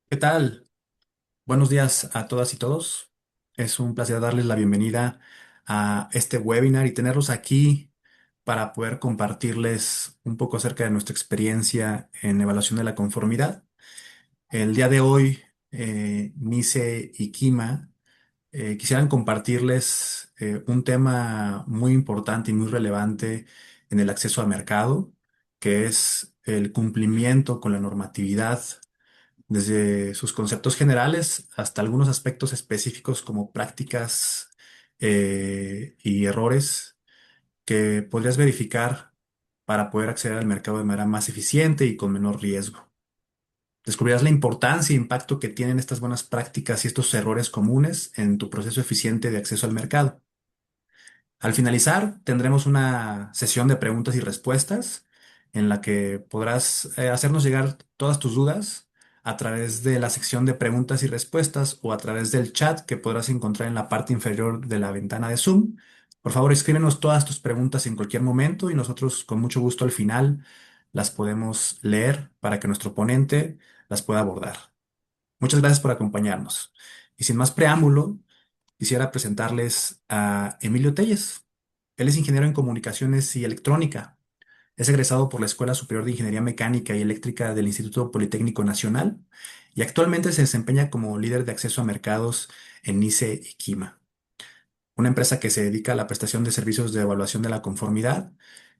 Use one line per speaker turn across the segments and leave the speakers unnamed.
¿Qué tal? Buenos días a todas y todos. Es un placer darles la bienvenida a este webinar y tenerlos aquí para poder compartirles un poco acerca de nuestra experiencia en evaluación de la conformidad. El día de hoy, Nice y Kima quisieran compartirles un tema muy importante y muy relevante en el acceso al mercado, que es el cumplimiento con la normatividad desde sus conceptos generales hasta algunos aspectos específicos como prácticas y errores que podrías verificar para poder acceder al mercado de manera más eficiente y con menor riesgo. Descubrirás la importancia e impacto que tienen estas buenas prácticas y estos errores comunes en tu proceso eficiente de acceso al mercado. Al finalizar, tendremos una sesión de preguntas y respuestas en la que podrás hacernos llegar todas tus dudas a través de la sección de preguntas y respuestas o a través del chat que podrás encontrar en la parte inferior de la ventana de Zoom. Por favor, escríbenos todas tus preguntas en cualquier momento y nosotros con mucho gusto al final las podemos leer para que nuestro ponente las pueda abordar. Muchas gracias por acompañarnos. Y sin más preámbulo, quisiera presentarles a Emilio Telles. Él es ingeniero en comunicaciones y electrónica. Es egresado por la Escuela Superior de Ingeniería Mecánica y Eléctrica del Instituto Politécnico Nacional y actualmente se desempeña como líder de acceso a mercados en NICE y Kima, una empresa que se dedica a la prestación de servicios de evaluación de la conformidad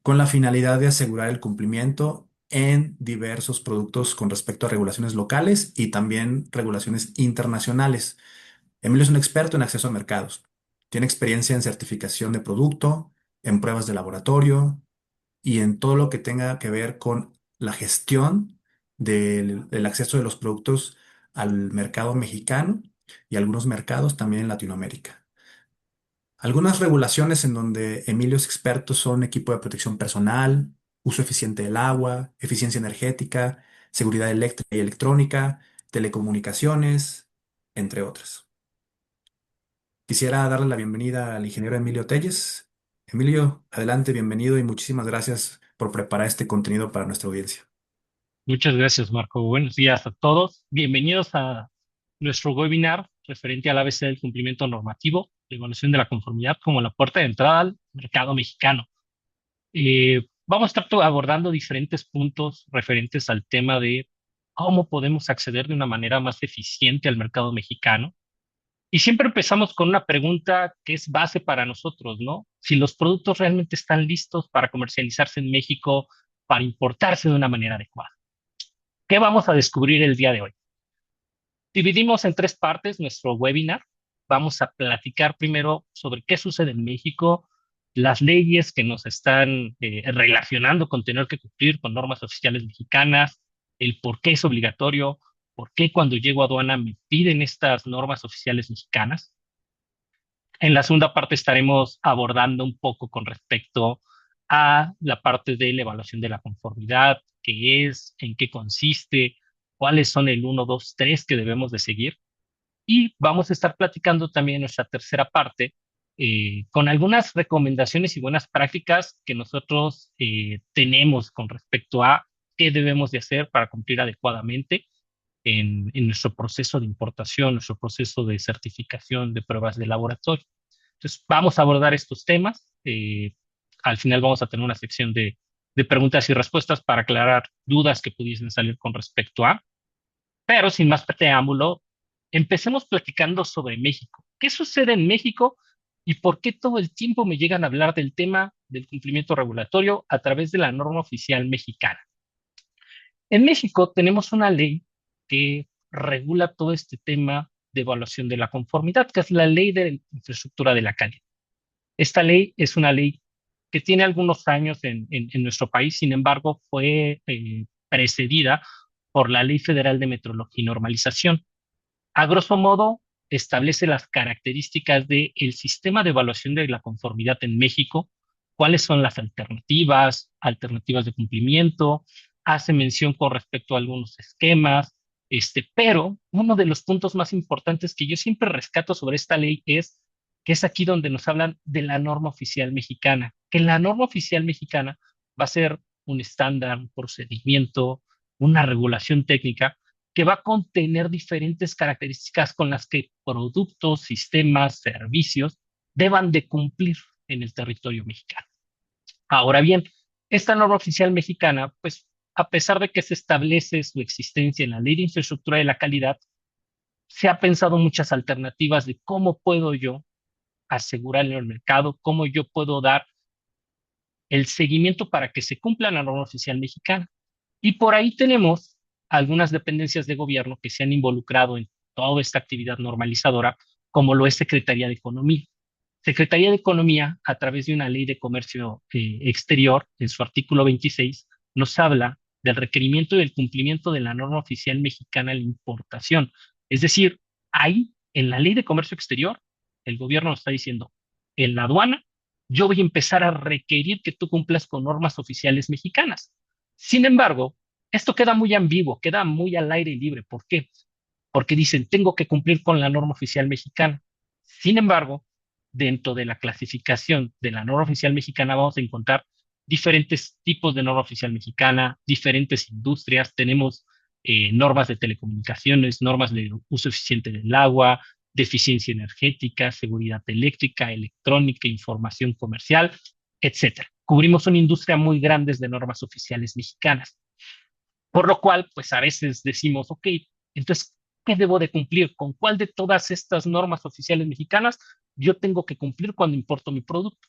con la finalidad de asegurar el cumplimiento en diversos productos con respecto a regulaciones locales y también regulaciones internacionales. Emilio es un experto en acceso a mercados. Tiene experiencia en certificación de producto, en pruebas de laboratorio y en todo lo que tenga que ver con la gestión del acceso de los productos al mercado mexicano y algunos mercados también en Latinoamérica. Algunas regulaciones en donde Emilio es experto son equipo de protección personal, uso eficiente del agua, eficiencia energética, seguridad eléctrica y electrónica, telecomunicaciones, entre otras. Quisiera darle la bienvenida al ingeniero Emilio Telles. Emilio, adelante, bienvenido y muchísimas gracias por preparar este contenido para nuestra audiencia.
Muchas gracias, Marco. Buenos días a todos. Bienvenidos a nuestro webinar referente al ABC del cumplimiento normativo, la evaluación de la conformidad como la puerta de entrada al mercado mexicano. Vamos a estar abordando diferentes puntos referentes al tema de cómo podemos acceder de una manera más eficiente al mercado mexicano. Y siempre empezamos con una pregunta que es base para nosotros, ¿no? Si los productos realmente están listos para comercializarse en México, para importarse de una manera adecuada. ¿Qué vamos a descubrir el día de hoy? Dividimos en tres partes nuestro webinar. Vamos a platicar primero sobre qué sucede en México, las leyes que nos están relacionando con tener que cumplir con normas oficiales mexicanas, el por qué es obligatorio, por qué cuando llego a aduana me piden estas normas oficiales mexicanas. En la segunda parte estaremos abordando un poco con respecto a la parte de la evaluación de la conformidad, qué es, en qué consiste, cuáles son el uno, 2, 3 que debemos de seguir. Y vamos a estar platicando también en nuestra tercera parte con algunas recomendaciones y buenas prácticas que nosotros tenemos con respecto a qué debemos de hacer para cumplir adecuadamente en nuestro proceso de importación, nuestro proceso de certificación de pruebas de laboratorio. Entonces, vamos a abordar estos temas. Al final vamos a tener una sección de preguntas y respuestas para aclarar dudas que pudiesen salir con respecto a. Pero sin más preámbulo, empecemos platicando sobre México. ¿Qué sucede en México y por qué todo el tiempo me llegan a hablar del tema del cumplimiento regulatorio a través de la norma oficial mexicana? En México tenemos una ley que regula todo este tema de evaluación de la conformidad, que es la Ley de Infraestructura de la Calidad. Esta ley es una ley que tiene algunos años en nuestro país, sin embargo, fue precedida por la Ley Federal de Metrología y Normalización. A grosso modo, establece las características del sistema de evaluación de la conformidad en México, cuáles son las alternativas, alternativas de cumplimiento, hace mención con respecto a algunos esquemas, pero uno de los puntos más importantes que yo siempre rescato sobre esta ley es que es aquí donde nos hablan de la norma oficial mexicana, que la norma oficial mexicana va a ser un estándar, un procedimiento, una regulación técnica que va a contener diferentes características con las que productos, sistemas, servicios deban de cumplir en el territorio mexicano. Ahora bien, esta norma oficial mexicana, pues a pesar de que se establece su existencia en la Ley de Infraestructura de la Calidad, se ha pensado muchas alternativas de cómo puedo yo asegurar en el mercado, cómo yo puedo dar el seguimiento para que se cumpla la norma oficial mexicana. Y por ahí tenemos algunas dependencias de gobierno que se han involucrado en toda esta actividad normalizadora, como lo es Secretaría de Economía. Secretaría de Economía, a través de una ley de comercio exterior, en su artículo 26, nos habla del requerimiento y del cumplimiento de la norma oficial mexicana de la importación. Es decir, ahí, en la ley de comercio exterior, el gobierno nos está diciendo, en la aduana, yo voy a empezar a requerir que tú cumplas con normas oficiales mexicanas. Sin embargo, esto queda muy ambiguo, queda muy al aire libre. ¿Por qué? Porque dicen, tengo que cumplir con la norma oficial mexicana. Sin embargo, dentro de la clasificación de la norma oficial mexicana vamos a encontrar diferentes tipos de norma oficial mexicana, diferentes industrias, tenemos normas de telecomunicaciones, normas de uso eficiente del agua, de eficiencia energética, seguridad eléctrica, electrónica, información comercial, etcétera. Cubrimos una industria muy grande de normas oficiales mexicanas. Por lo cual, pues a veces decimos, ok, entonces, ¿qué debo de cumplir? ¿Con cuál de todas estas normas oficiales mexicanas yo tengo que cumplir cuando importo mi producto?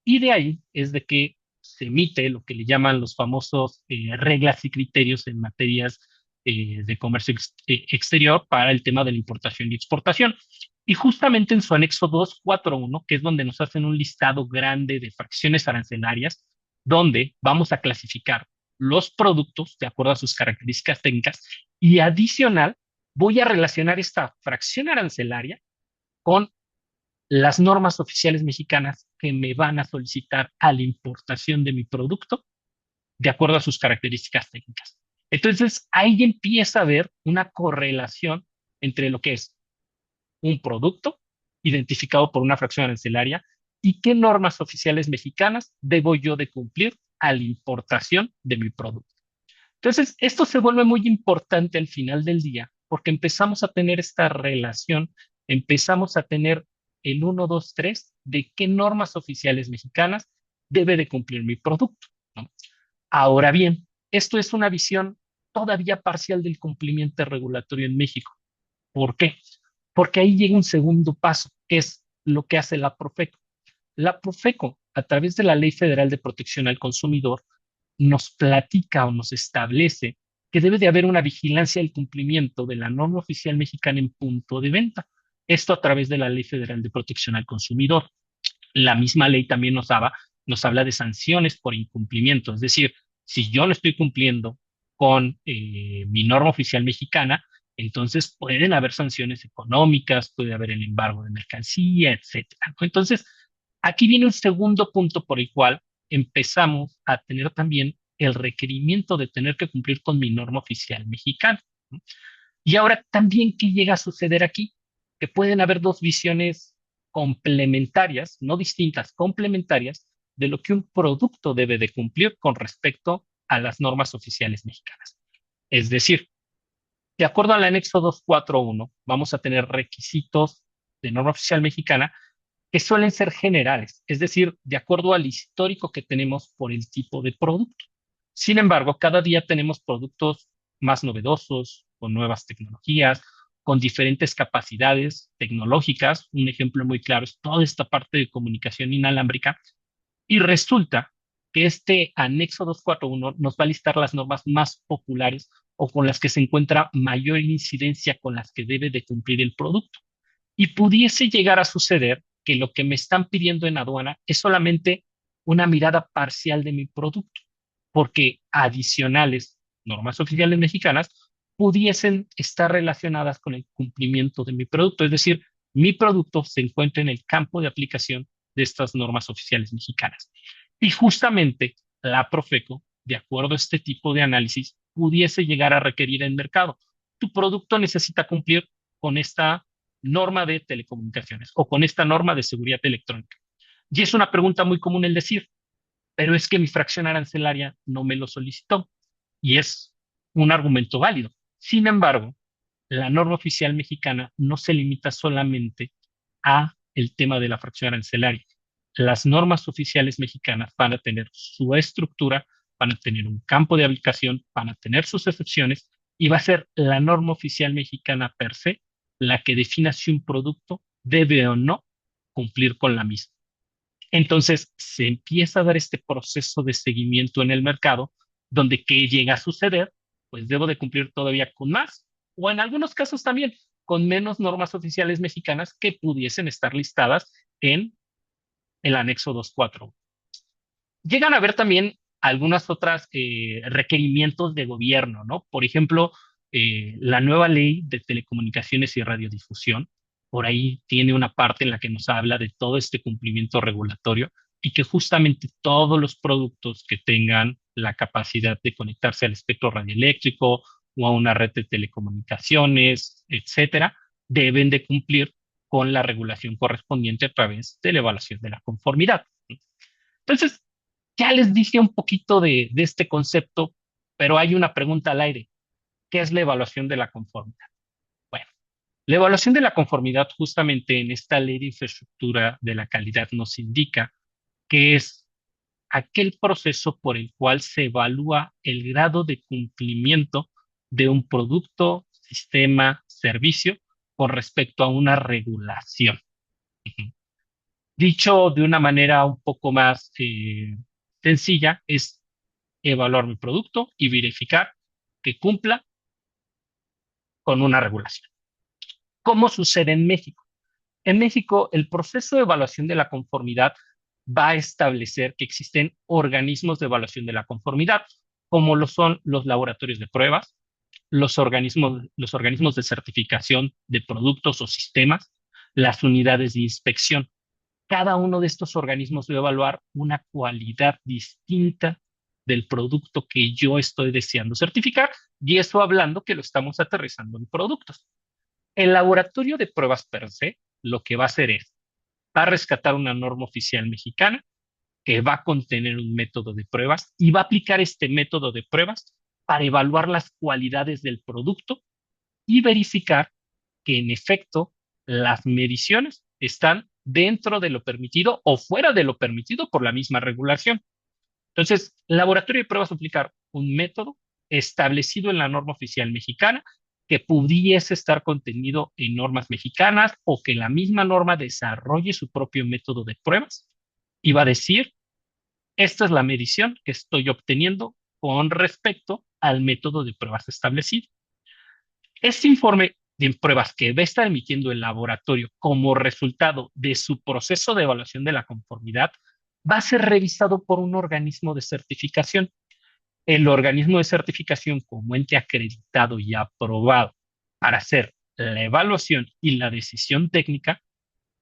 Y de ahí es de que se emite lo que le llaman los famosos reglas y criterios en materias de comercio exterior para el tema de la importación y exportación. Y justamente en su anexo 241, que es donde nos hacen un listado grande de fracciones arancelarias, donde vamos a clasificar los productos de acuerdo a sus características técnicas y adicional voy a relacionar esta fracción arancelaria con las normas oficiales mexicanas que me van a solicitar a la importación de mi producto de acuerdo a sus características técnicas. Entonces, ahí empieza a haber una correlación entre lo que es un producto identificado por una fracción arancelaria y qué normas oficiales mexicanas debo yo de cumplir a la importación de mi producto. Entonces, esto se vuelve muy importante al final del día porque empezamos a tener esta relación, empezamos a tener el uno 2 3 de qué normas oficiales mexicanas debe de cumplir mi producto, ¿no? Ahora bien, esto es una visión todavía parcial del cumplimiento regulatorio en México. ¿Por qué? Porque ahí llega un segundo paso, que es lo que hace la Profeco. La Profeco, a través de la Ley Federal de Protección al Consumidor, nos platica o nos establece que debe de haber una vigilancia del cumplimiento de la norma oficial mexicana en punto de venta. Esto a través de la Ley Federal de Protección al Consumidor. La misma ley también nos habla de sanciones por incumplimiento. Es decir, si yo no estoy cumpliendo con mi norma oficial mexicana, entonces pueden haber sanciones económicas, puede haber el embargo de mercancía, etcétera, ¿no? Entonces, aquí viene un segundo punto por el cual empezamos a tener también el requerimiento de tener que cumplir con mi norma oficial mexicana, ¿no? Y ahora también, ¿qué llega a suceder aquí? Que pueden haber dos visiones complementarias, no distintas, complementarias, de lo que un producto debe de cumplir con respecto a las normas oficiales mexicanas. Es decir, de acuerdo al anexo 241, vamos a tener requisitos de norma oficial mexicana que suelen ser generales, es decir, de acuerdo al histórico que tenemos por el tipo de producto. Sin embargo, cada día tenemos productos más novedosos, con nuevas tecnologías, con diferentes capacidades tecnológicas. Un ejemplo muy claro es toda esta parte de comunicación inalámbrica. Y resulta que este anexo 241 nos va a listar las normas más populares o con las que se encuentra mayor incidencia con las que debe de cumplir el producto. Y pudiese llegar a suceder que lo que me están pidiendo en aduana es solamente una mirada parcial de mi producto, porque adicionales normas oficiales mexicanas pudiesen estar relacionadas con el cumplimiento de mi producto. Es decir, mi producto se encuentra en el campo de aplicación de estas normas oficiales mexicanas. Y justamente la Profeco, de acuerdo a este tipo de análisis, pudiese llegar a requerir en mercado. Tu producto necesita cumplir con esta norma de telecomunicaciones o con esta norma de seguridad electrónica. Y es una pregunta muy común el decir, pero es que mi fracción arancelaria no me lo solicitó. Y es un argumento válido. Sin embargo, la norma oficial mexicana no se limita solamente a el tema de la fracción arancelaria. Las normas oficiales mexicanas van a tener su estructura, van a tener un campo de aplicación, van a tener sus excepciones y va a ser la norma oficial mexicana per se la que defina si un producto debe o no cumplir con la misma. Entonces se empieza a dar este proceso de seguimiento en el mercado, donde ¿qué llega a suceder? Pues debo de cumplir todavía con más, o en algunos casos también con menos normas oficiales mexicanas que pudiesen estar listadas en el anexo 2.4. Llegan a haber también algunas otras requerimientos de gobierno, ¿no? Por ejemplo, la nueva ley de telecomunicaciones y radiodifusión, por ahí tiene una parte en la que nos habla de todo este cumplimiento regulatorio y que justamente todos los productos que tengan la capacidad de conectarse al espectro radioeléctrico o a una red de telecomunicaciones, etcétera, deben de cumplir con la regulación correspondiente a través de la evaluación de la conformidad. Entonces, ya les dije un poquito de este concepto, pero hay una pregunta al aire. ¿Qué es la evaluación de la conformidad? Bueno, la evaluación de la conformidad justamente en esta ley de infraestructura de la calidad nos indica que es aquel proceso por el cual se evalúa el grado de cumplimiento de un producto, sistema, servicio con respecto a una regulación. Ujú. Dicho de una manera un poco más sencilla, es evaluar mi producto y verificar que cumpla con una regulación. ¿Cómo sucede en México? En México, el proceso de evaluación de la conformidad va a establecer que existen organismos de evaluación de la conformidad, como lo son los laboratorios de pruebas, los organismos de certificación de productos o sistemas, las unidades de inspección. Cada uno de estos organismos va a evaluar una cualidad distinta del producto que yo estoy deseando certificar, y eso hablando que lo estamos aterrizando en productos. El laboratorio de pruebas per se lo que va a hacer es, va a rescatar una norma oficial mexicana que va a contener un método de pruebas y va a aplicar este método de pruebas para evaluar las cualidades del producto y verificar que en efecto las mediciones están dentro de lo permitido o fuera de lo permitido por la misma regulación. Entonces, el laboratorio de pruebas va a aplicar un método establecido en la norma oficial mexicana que pudiese estar contenido en normas mexicanas o que la misma norma desarrolle su propio método de pruebas y va a decir, esta es la medición que estoy obteniendo con respecto al método de pruebas establecido. Este informe de pruebas que va a estar emitiendo el laboratorio como resultado de su proceso de evaluación de la conformidad va a ser revisado por un organismo de certificación. El organismo de certificación como ente acreditado y aprobado para hacer la evaluación y la decisión técnica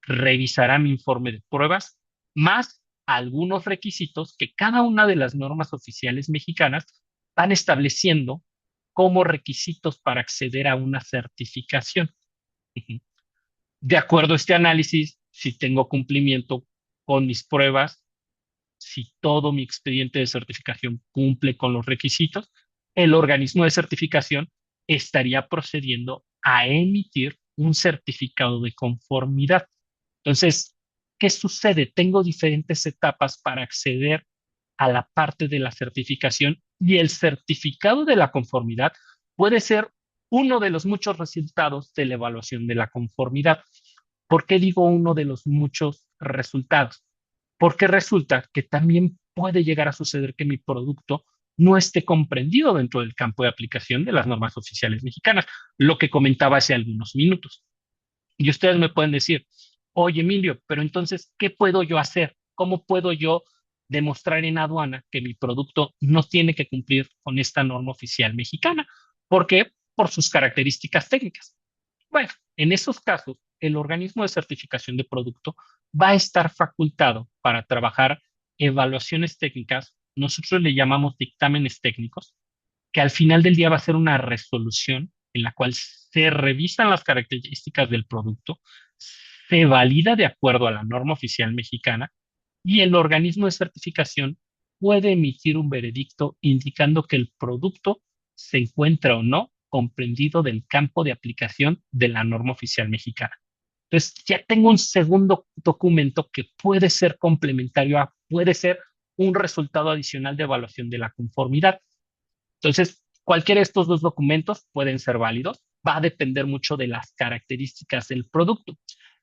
revisará mi informe de pruebas más algunos requisitos que cada una de las normas oficiales mexicanas van estableciendo como requisitos para acceder a una certificación. De acuerdo a este análisis, si tengo cumplimiento con mis pruebas, si todo mi expediente de certificación cumple con los requisitos, el organismo de certificación estaría procediendo a emitir un certificado de conformidad. Entonces, ¿qué sucede? Tengo diferentes etapas para acceder a la parte de la certificación y el certificado de la conformidad puede ser uno de los muchos resultados de la evaluación de la conformidad. ¿Por qué digo uno de los muchos resultados? Porque resulta que también puede llegar a suceder que mi producto no esté comprendido dentro del campo de aplicación de las normas oficiales mexicanas, lo que comentaba hace algunos minutos. Y ustedes me pueden decir, oye Emilio, pero entonces, ¿qué puedo yo hacer? ¿Cómo puedo yo demostrar en aduana que mi producto no tiene que cumplir con esta norma oficial mexicana? ¿Por qué? Por sus características técnicas. Bueno, en esos casos, el organismo de certificación de producto va a estar facultado para trabajar evaluaciones técnicas, nosotros le llamamos dictámenes técnicos, que al final del día va a ser una resolución en la cual se revisan las características del producto, se valida de acuerdo a la norma oficial mexicana y el organismo de certificación puede emitir un veredicto indicando que el producto se encuentra o no comprendido del campo de aplicación de la norma oficial mexicana. Entonces, ya tengo un segundo documento que puede ser complementario puede ser un resultado adicional de evaluación de la conformidad. Entonces, cualquiera de estos dos documentos pueden ser válidos, va a depender mucho de las características del producto.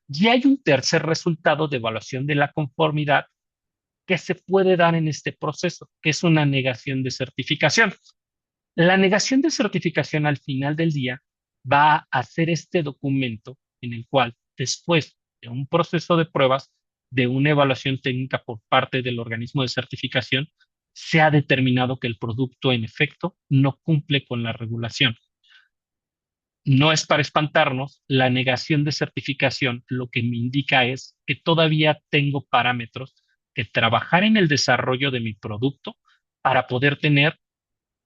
Y hay un tercer resultado de evaluación de la conformidad que se puede dar en este proceso, que es una negación de certificación. La negación de certificación al final del día va a ser este documento en el cual, después de un proceso de pruebas, de una evaluación técnica por parte del organismo de certificación, se ha determinado que el producto en efecto no cumple con la regulación. No es para espantarnos, la negación de certificación lo que me indica es que todavía tengo parámetros que trabajar en el desarrollo de mi producto para poder tener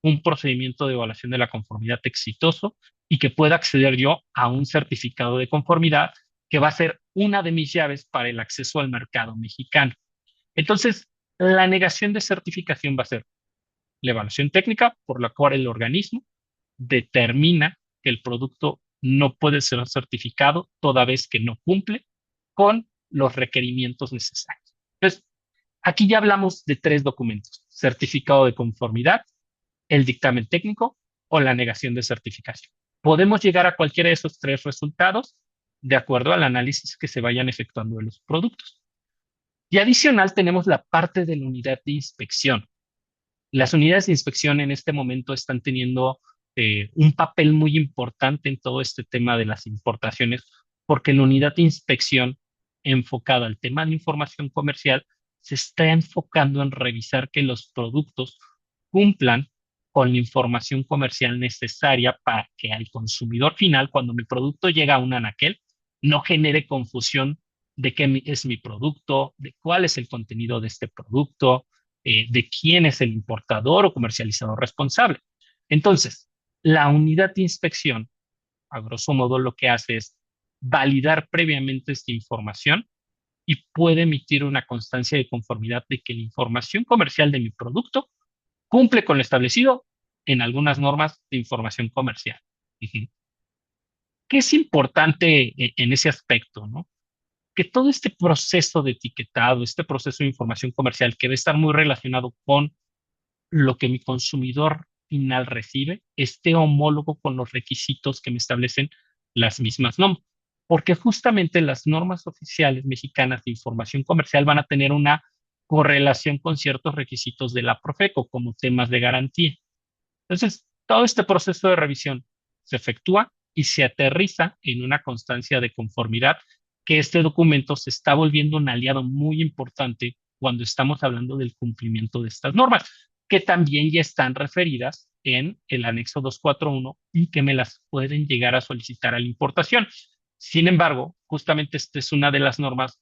un procedimiento de evaluación de la conformidad exitoso y que pueda acceder yo a un certificado de conformidad que va a ser una de mis llaves para el acceso al mercado mexicano. Entonces, la negación de certificación va a ser la evaluación técnica por la cual el organismo determina que el producto no puede ser certificado toda vez que no cumple con los requerimientos necesarios. Entonces, aquí ya hablamos de tres documentos: certificado de conformidad, el dictamen técnico o la negación de certificación. Podemos llegar a cualquiera de esos tres resultados de acuerdo al análisis que se vayan efectuando de los productos. Y adicional tenemos la parte de la unidad de inspección. Las unidades de inspección en este momento están teniendo un papel muy importante en todo este tema de las importaciones, porque la unidad de inspección enfocada al tema de información comercial se está enfocando en revisar que los productos cumplan con la información comercial necesaria para que al consumidor final, cuando mi producto llega a un anaquel, no genere confusión de qué es mi producto, de cuál es el contenido de este producto, de quién es el importador o comercializador responsable. Entonces, la unidad de inspección, a grosso modo, lo que hace es validar previamente esta información y puede emitir una constancia de conformidad de que la información comercial de mi producto cumple con lo establecido en algunas normas de información comercial. ¿Qué es importante en ese aspecto, no? Que todo este proceso de etiquetado, este proceso de información comercial que debe estar muy relacionado con lo que mi consumidor final recibe esté homólogo con los requisitos que me establecen las mismas normas. Porque justamente las normas oficiales mexicanas de información comercial van a tener una correlación con ciertos requisitos de la Profeco como temas de garantía. Entonces, todo este proceso de revisión se efectúa y se aterriza en una constancia de conformidad, que este documento se está volviendo un aliado muy importante cuando estamos hablando del cumplimiento de estas normas, que también ya están referidas en el anexo 241 y que me las pueden llegar a solicitar a la importación. Sin embargo, justamente esta es una de las normas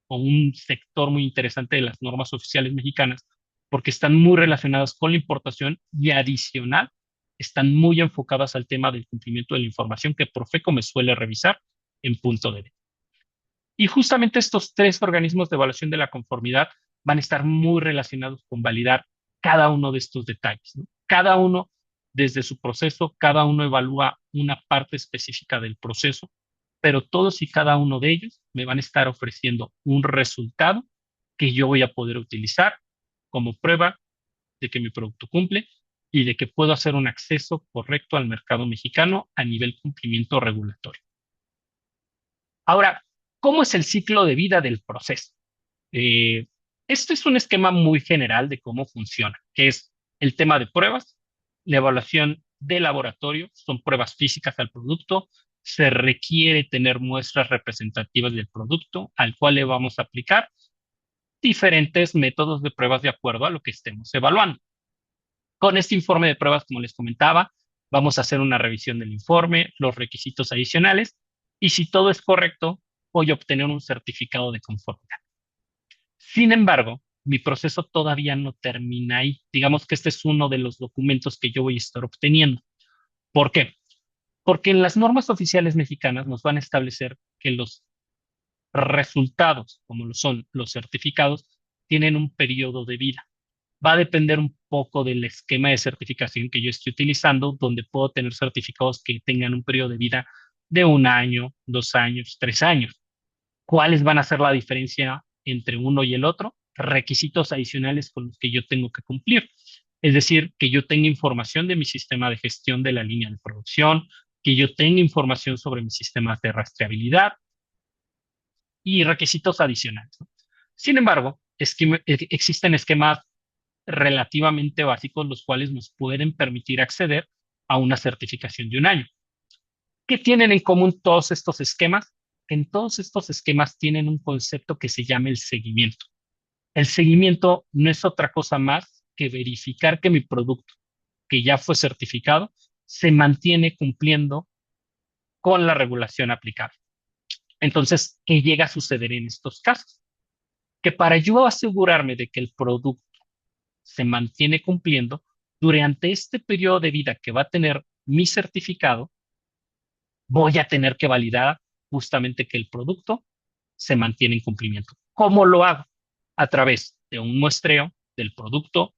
o un sector muy interesante de las normas oficiales mexicanas, porque están muy relacionadas con la importación y adicional, están muy enfocadas al tema del cumplimiento de la información que Profeco me suele revisar en punto de venta. Y justamente estos tres organismos de evaluación de la conformidad van a estar muy relacionados con validar cada uno de estos detalles, ¿no? Cada uno desde su proceso, cada uno evalúa una parte específica del proceso, pero todos y cada uno de ellos me van a estar ofreciendo un resultado que yo voy a poder utilizar como prueba de que mi producto cumple y de que puedo hacer un acceso correcto al mercado mexicano a nivel cumplimiento regulatorio. Ahora, ¿cómo es el ciclo de vida del proceso? Eh, Esto es un esquema muy general de cómo funciona, que es el tema de pruebas, la evaluación de laboratorio, son pruebas físicas al producto, se requiere tener muestras representativas del producto al cual le vamos a aplicar diferentes métodos de pruebas de acuerdo a lo que estemos evaluando. Con este informe de pruebas, como les comentaba, vamos a hacer una revisión del informe, los requisitos adicionales, y si todo es correcto, voy a obtener un certificado de conformidad. Sin embargo, mi proceso todavía no termina ahí. Digamos que este es uno de los documentos que yo voy a estar obteniendo. ¿Por qué? Porque en las normas oficiales mexicanas nos van a establecer que los resultados, como lo son los certificados, tienen un periodo de vida. Va a depender un poco del esquema de certificación que yo esté utilizando, donde puedo tener certificados que tengan un periodo de vida de 1 año, 2 años, 3 años. ¿Cuáles van a ser la diferencia entre uno y el otro? Requisitos adicionales con los que yo tengo que cumplir. Es decir, que yo tenga información de mi sistema de gestión de la línea de producción, que yo tenga información sobre mis sistemas de rastreabilidad y requisitos adicionales, ¿no? Sin embargo, existen esquemas relativamente básicos los cuales nos pueden permitir acceder a una certificación de 1 año. ¿Qué tienen en común todos estos esquemas? En todos estos esquemas tienen un concepto que se llama el seguimiento. El seguimiento no es otra cosa más que verificar que mi producto, que ya fue certificado, se mantiene cumpliendo con la regulación aplicable. Entonces, ¿qué llega a suceder en estos casos? Que para yo asegurarme de que el producto se mantiene cumpliendo, durante este periodo de vida que va a tener mi certificado, voy a tener que validar justamente que el producto se mantiene en cumplimiento. ¿Cómo lo hago? A través de un muestreo del producto,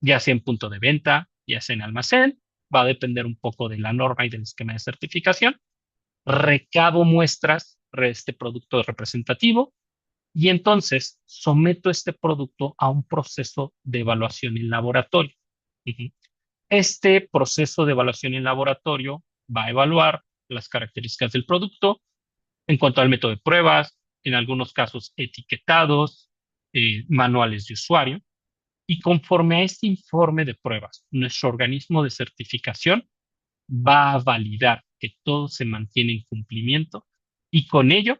ya sea en punto de venta, ya sea en almacén, va a depender un poco de la norma y del esquema de certificación. Recabo muestras de este producto representativo y entonces someto este producto a un proceso de evaluación en laboratorio. Uh-huh. Este proceso de evaluación en laboratorio va a evaluar las características del producto en cuanto al método de pruebas, en algunos casos etiquetados, manuales de usuario. Y conforme a este informe de pruebas, nuestro organismo de certificación va a validar que todo se mantiene en cumplimiento y con ello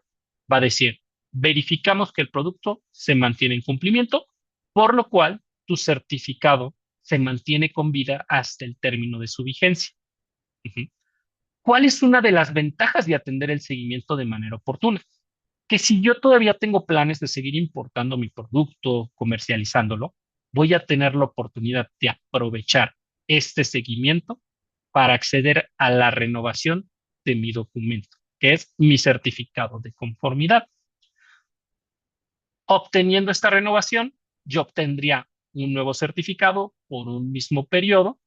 va a decir, verificamos que el producto se mantiene en cumplimiento, por lo cual tu certificado se mantiene con vida hasta el término de su vigencia. Uh-huh. ¿Cuál es una de las ventajas de atender el seguimiento de manera oportuna? Que si yo todavía tengo planes de seguir importando mi producto, comercializándolo, voy a tener la oportunidad de aprovechar este seguimiento para acceder a la renovación de mi documento, que es mi certificado de conformidad. Obteniendo esta renovación, yo obtendría un nuevo certificado por un mismo periodo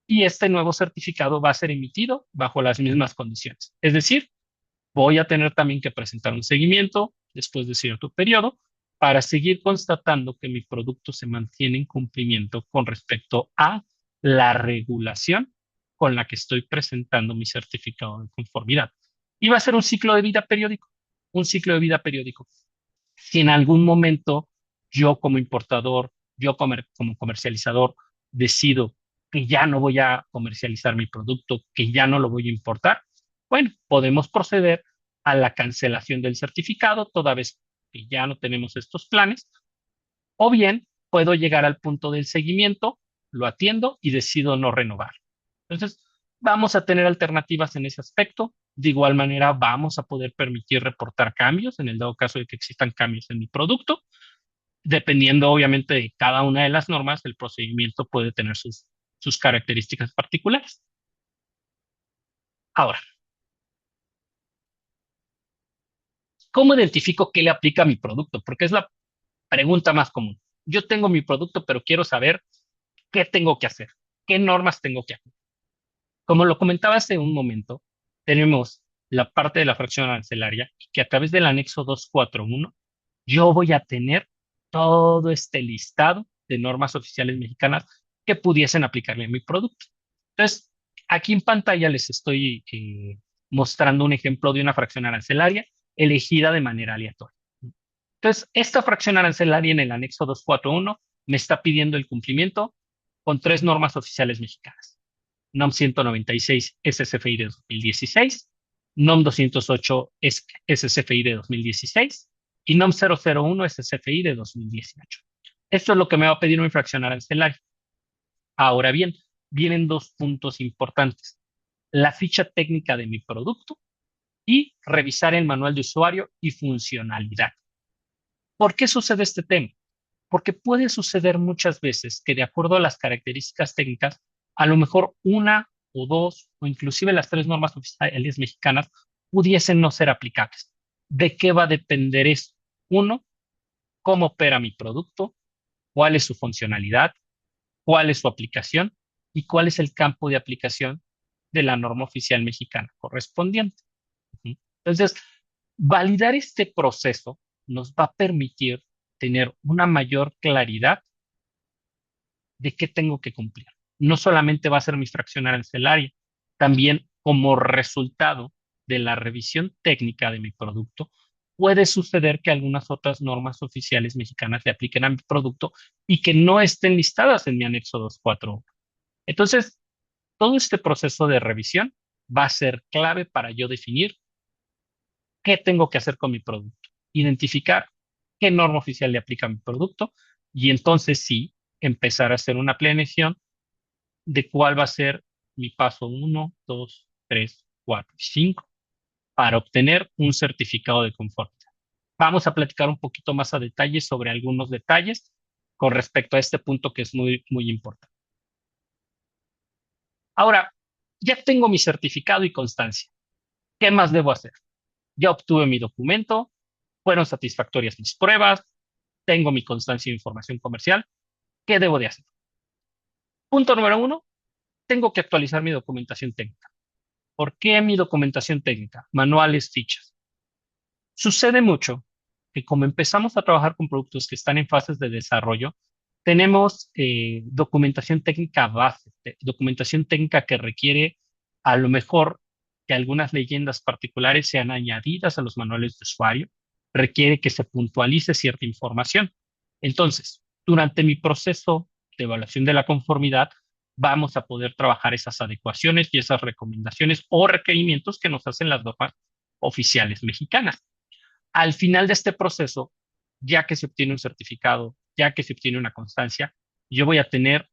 y este nuevo certificado va a ser emitido bajo las mismas condiciones. Es decir, voy a tener también que presentar un seguimiento después de cierto periodo para seguir constatando que mi producto se mantiene en cumplimiento con respecto a la regulación con la que estoy presentando mi certificado de conformidad. Y va a ser un ciclo de vida periódico, un ciclo de vida periódico. Si en algún momento yo como importador, yo como comercializador, decido que ya no voy a comercializar mi producto, que ya no lo voy a importar, bueno, podemos proceder a la cancelación del certificado toda vez que ya no tenemos estos planes, o bien puedo llegar al punto del seguimiento, lo atiendo y decido no renovar. Entonces, vamos a tener alternativas en ese aspecto. De igual manera, vamos a poder permitir reportar cambios en el dado caso de que existan cambios en mi producto. Dependiendo, obviamente, de cada una de las normas, el procedimiento puede tener sus características particulares. Ahora, ¿cómo identifico qué le aplica a mi producto? Porque es la pregunta más común. Yo tengo mi producto, pero quiero saber qué tengo que hacer, qué normas tengo que hacer. Como lo comentaba hace un momento, tenemos la parte de la fracción arancelaria que a través del anexo 241 yo voy a tener todo este listado de normas oficiales mexicanas que pudiesen aplicarle a mi producto. Entonces, aquí en pantalla les estoy mostrando un ejemplo de una fracción arancelaria elegida de manera aleatoria. Entonces, esta fracción arancelaria en el anexo 241 me está pidiendo el cumplimiento con tres normas oficiales mexicanas. NOM 196 SCFI de 2016, NOM 208 SCFI de 2016 y NOM 001 SCFI de 2018. Esto es lo que me va a pedir una infracción arancelaria. Ahora bien, vienen dos puntos importantes. La ficha técnica de mi producto y revisar el manual de usuario y funcionalidad. ¿Por qué sucede este tema? Porque puede suceder muchas veces que de acuerdo a las características técnicas, a lo mejor una o dos o inclusive las tres normas oficiales mexicanas pudiesen no ser aplicables. ¿De qué va a depender esto? Uno, cómo opera mi producto. cuál es su funcionalidad, cuál es su aplicación y cuál es el campo de aplicación de la norma oficial mexicana correspondiente. Ujú. Entonces, validar este proceso nos va a permitir tener una mayor claridad de qué tengo que cumplir. No solamente va a ser mi fracción arancelaria, también como resultado de la revisión técnica de mi producto, puede suceder que algunas otras normas oficiales mexicanas le apliquen a mi producto y que no estén listadas en mi anexo 241. Entonces, todo este proceso de revisión va a ser clave para yo definir qué tengo que hacer con mi producto, identificar qué norma oficial le aplica a mi producto y entonces sí empezar a hacer una planeación de cuál va a ser mi paso uno, 2, 3, 4 y 5 para obtener un certificado de conformidad. Vamos a platicar un poquito más a detalle sobre algunos detalles con respecto a este punto que es muy, muy importante. Ahora, ya tengo mi certificado y constancia. ¿Qué más debo hacer? Ya obtuve mi documento, fueron satisfactorias mis pruebas, tengo mi constancia de información comercial. ¿Qué debo de hacer? Punto número uno, tengo que actualizar mi documentación técnica. ¿Por qué mi documentación técnica? Manuales, fichas. Sucede mucho que como empezamos a trabajar con productos que están en fases de desarrollo, tenemos documentación técnica base, documentación técnica que requiere a lo mejor que algunas leyendas particulares sean añadidas a los manuales de usuario, requiere que se puntualice cierta información. Entonces, durante mi proceso de evaluación de la conformidad, vamos a poder trabajar esas adecuaciones y esas recomendaciones o requerimientos que nos hacen las normas oficiales mexicanas. Al final de este proceso, ya que se obtiene un certificado, ya que se obtiene una constancia, yo voy a tener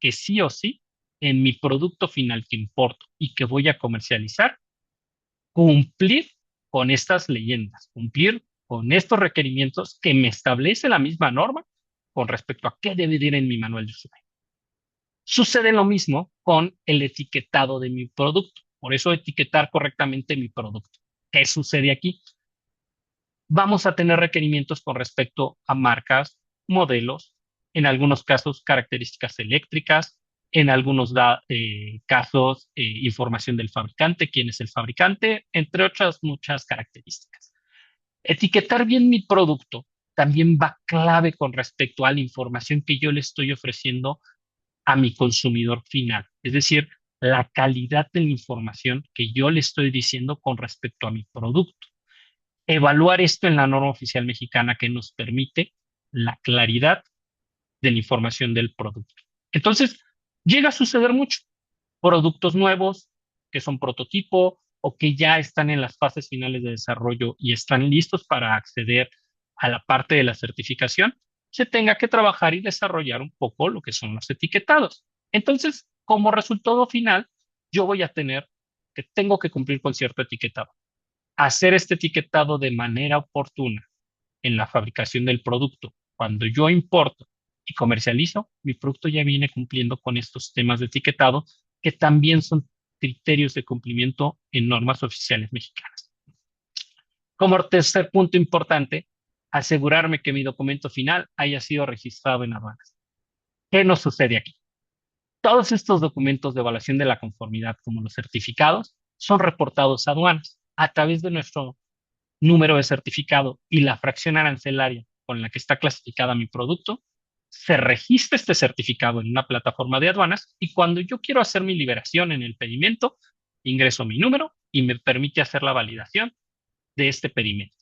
que sí o sí en mi producto final que importo y que voy a comercializar, cumplir con estas leyendas, cumplir con estos requerimientos que me establece la misma norma con respecto a qué debe ir en mi manual de usuario. Sucede lo mismo con el etiquetado de mi producto. Por eso etiquetar correctamente mi producto. ¿Qué sucede aquí? Vamos a tener requerimientos con respecto a marcas, modelos, en algunos casos características eléctricas, en algunos casos información del fabricante, quién es el fabricante, entre otras muchas características. Etiquetar bien mi producto también va clave con respecto a la información que yo le estoy ofreciendo a mi consumidor final, es decir, la calidad de la información que yo le estoy diciendo con respecto a mi producto. Evaluar esto en la norma oficial mexicana que nos permite la claridad de la información del producto. Entonces, llega a suceder mucho. Productos nuevos que son prototipo o que ya están en las fases finales de desarrollo y están listos para acceder a la parte de la certificación, se tenga que trabajar y desarrollar un poco lo que son los etiquetados. Entonces, como resultado final, yo voy a tener que tengo que cumplir con cierto etiquetado. Hacer este etiquetado de manera oportuna en la fabricación del producto. Cuando yo importo y comercializo, mi producto ya viene cumpliendo con estos temas de etiquetado que también son criterios de cumplimiento en normas oficiales mexicanas. Como tercer punto importante, asegurarme que mi documento final haya sido registrado en aduanas. ¿Qué nos sucede aquí? Todos estos documentos de evaluación de la conformidad, como los certificados, son reportados a aduanas a través de nuestro número de certificado y la fracción arancelaria con la que está clasificada mi producto, se registra este certificado en una plataforma de aduanas y cuando yo quiero hacer mi liberación en el pedimento, ingreso mi número y me permite hacer la validación de este pedimento.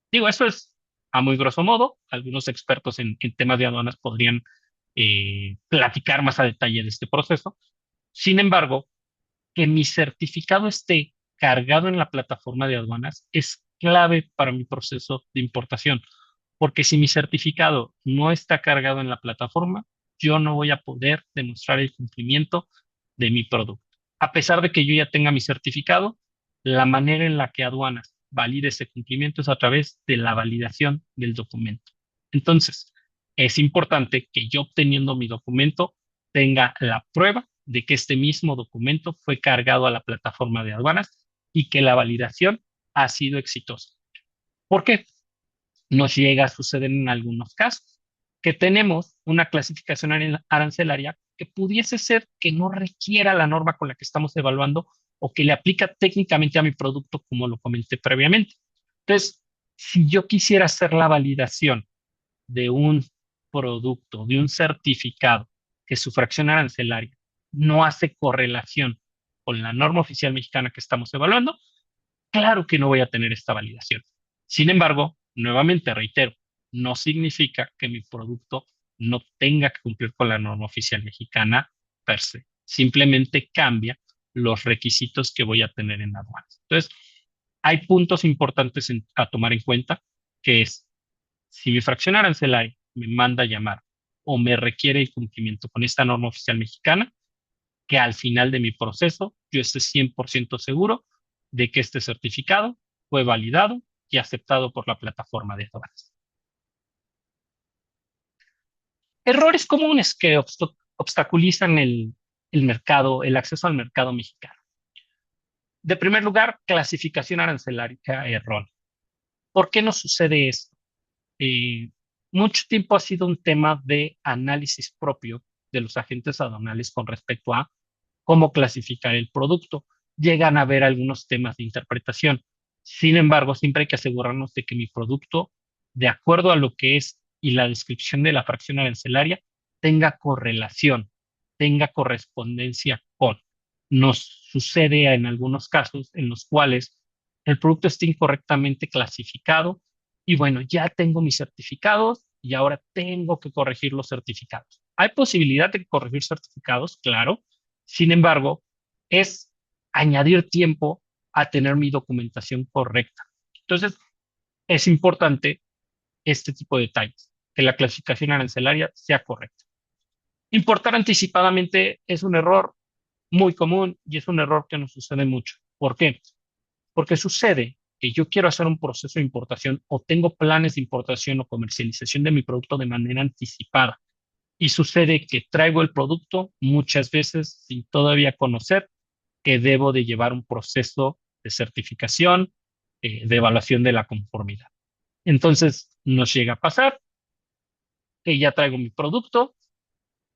Digo, eso es a muy grosso modo. Algunos expertos en temas de aduanas podrían platicar más a detalle de este proceso. Sin embargo, que mi certificado esté cargado en la plataforma de aduanas es clave para mi proceso de importación, porque si mi certificado no está cargado en la plataforma, yo no voy a poder demostrar el cumplimiento de mi producto. A pesar de que yo ya tenga mi certificado, la manera en la que aduanas valide ese cumplimiento es a través de la validación del documento. Entonces, es importante que yo obteniendo mi documento tenga la prueba de que este mismo documento fue cargado a la plataforma de aduanas y que la validación ha sido exitosa. ¿Por qué? Nos llega a suceder en algunos casos. que tenemos una clasificación arancelaria que pudiese ser que no requiera la norma con la que estamos evaluando o que le aplica técnicamente a mi producto, como lo comenté previamente. Entonces, si yo quisiera hacer la validación de un producto, de un certificado, que su fracción arancelaria no hace correlación con la norma oficial mexicana que estamos evaluando, claro que no voy a tener esta validación. Sin embargo, nuevamente reitero, no significa que mi producto no tenga que cumplir con la norma oficial mexicana per se. Simplemente cambia los requisitos que voy a tener en aduanas. Entonces, hay puntos importantes a tomar en cuenta, que es si mi fracción arancelaria me manda a llamar o me requiere el cumplimiento con esta norma oficial mexicana, que al final de mi proceso yo esté 100% seguro de que este certificado fue validado y aceptado por la plataforma de aduanas. Errores comunes que obstaculizan el mercado, el acceso al mercado mexicano. De primer lugar, clasificación arancelaria errónea. ¿Por qué nos sucede esto? Eh, Mucho tiempo ha sido un tema de análisis propio de los agentes aduanales con respecto a cómo clasificar el producto. Llegan a haber algunos temas de interpretación. Sin embargo, siempre hay que asegurarnos de que mi producto, de acuerdo a lo que es y la descripción de la fracción arancelaria, tenga correlación, tenga correspondencia con. Nos sucede en algunos casos en los cuales el producto está incorrectamente clasificado y bueno, ya tengo mis certificados y ahora tengo que corregir los certificados. ¿Hay posibilidad de corregir certificados? Claro. Sin embargo, es añadir tiempo a tener mi documentación correcta. Entonces, es importante este tipo de detalles, que la clasificación arancelaria sea correcta. Importar anticipadamente es un error muy común y es un error que nos sucede mucho. ¿Por qué? Porque sucede que yo quiero hacer un proceso de importación o tengo planes de importación o comercialización de mi producto de manera anticipada. Y sucede que traigo el producto muchas veces sin todavía conocer que debo de llevar un proceso de certificación, de evaluación de la conformidad. Entonces, nos llega a pasar que ya traigo mi producto,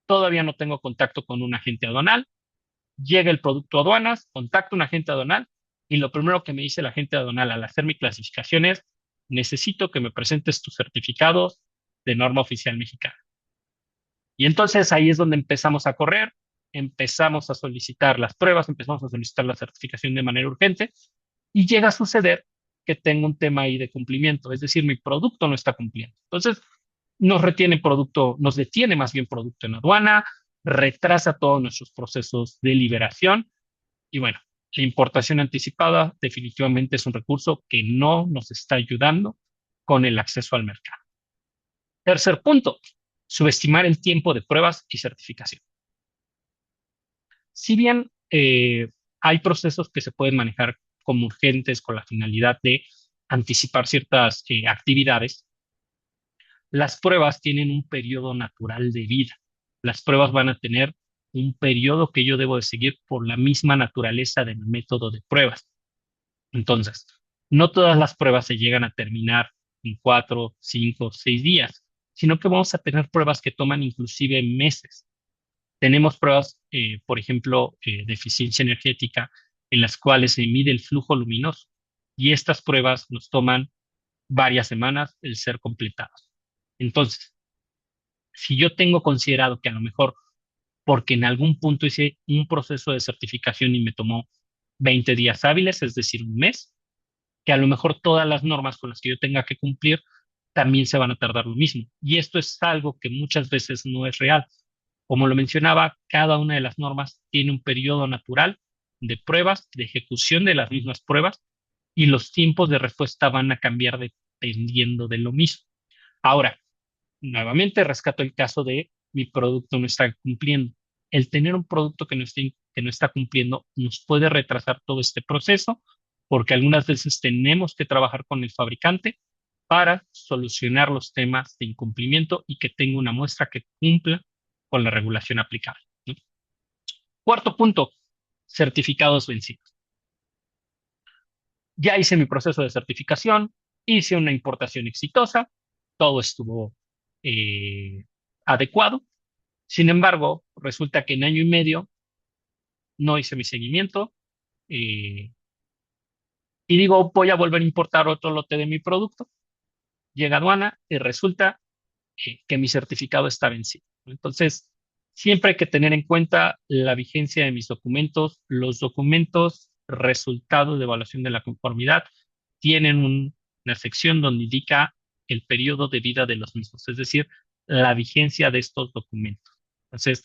todavía no tengo contacto con un agente aduanal, llega el producto a aduanas, contacto a un agente aduanal y lo primero que me dice el agente aduanal al hacer mi clasificación es, necesito que me presentes tus certificados de norma oficial mexicana. Y entonces ahí es donde empezamos a correr, empezamos a solicitar las pruebas, empezamos a solicitar la certificación de manera urgente y llega a suceder que tengo un tema ahí de cumplimiento, es decir, mi producto no está cumpliendo. Entonces, nos retiene producto, nos detiene más bien producto en aduana, retrasa todos nuestros procesos de liberación y bueno, la importación anticipada definitivamente es un recurso que no nos está ayudando con el acceso al mercado. Tercer punto, subestimar el tiempo de pruebas y certificación. Si bien hay procesos que se pueden manejar como urgentes con la finalidad de anticipar ciertas actividades, las pruebas tienen un periodo natural de vida. Las pruebas van a tener un periodo que yo debo de seguir por la misma naturaleza del método de pruebas. Entonces, no todas las pruebas se llegan a terminar en 4, 5, 6 días, sino que vamos a tener pruebas que toman inclusive meses. Tenemos pruebas, por ejemplo, de eficiencia energética, en las cuales se mide el flujo luminoso y estas pruebas nos toman varias semanas el ser completados. Entonces, si yo tengo considerado que a lo mejor, porque en algún punto hice un proceso de certificación y me tomó 20 días hábiles, es decir, un mes, que a lo mejor todas las normas con las que yo tenga que cumplir también se van a tardar lo mismo. Y esto es algo que muchas veces no es real. Como lo mencionaba, cada una de las normas tiene un periodo natural de pruebas, de ejecución de las mismas pruebas, y los tiempos de respuesta van a cambiar dependiendo de lo mismo. Ahora, nuevamente rescato el caso de mi producto no está cumpliendo. El tener un producto que no está cumpliendo nos puede retrasar todo este proceso porque algunas veces tenemos que trabajar con el fabricante para solucionar los temas de incumplimiento y que tenga una muestra que cumpla con la regulación aplicable, ¿no? Cuarto punto, certificados vencidos. Ya hice mi proceso de certificación, hice una importación exitosa, todo estuvo eh, adecuado. Sin embargo, resulta que en año y medio no hice mi seguimiento eh, y digo, voy a volver a importar otro lote de mi producto. Llega aduana y resulta que mi certificado está vencido. Entonces, siempre hay que tener en cuenta la vigencia de mis documentos. Los documentos resultados de evaluación de la conformidad tienen una sección donde indica el periodo de vida de los mismos, es decir, la vigencia de estos documentos. Entonces,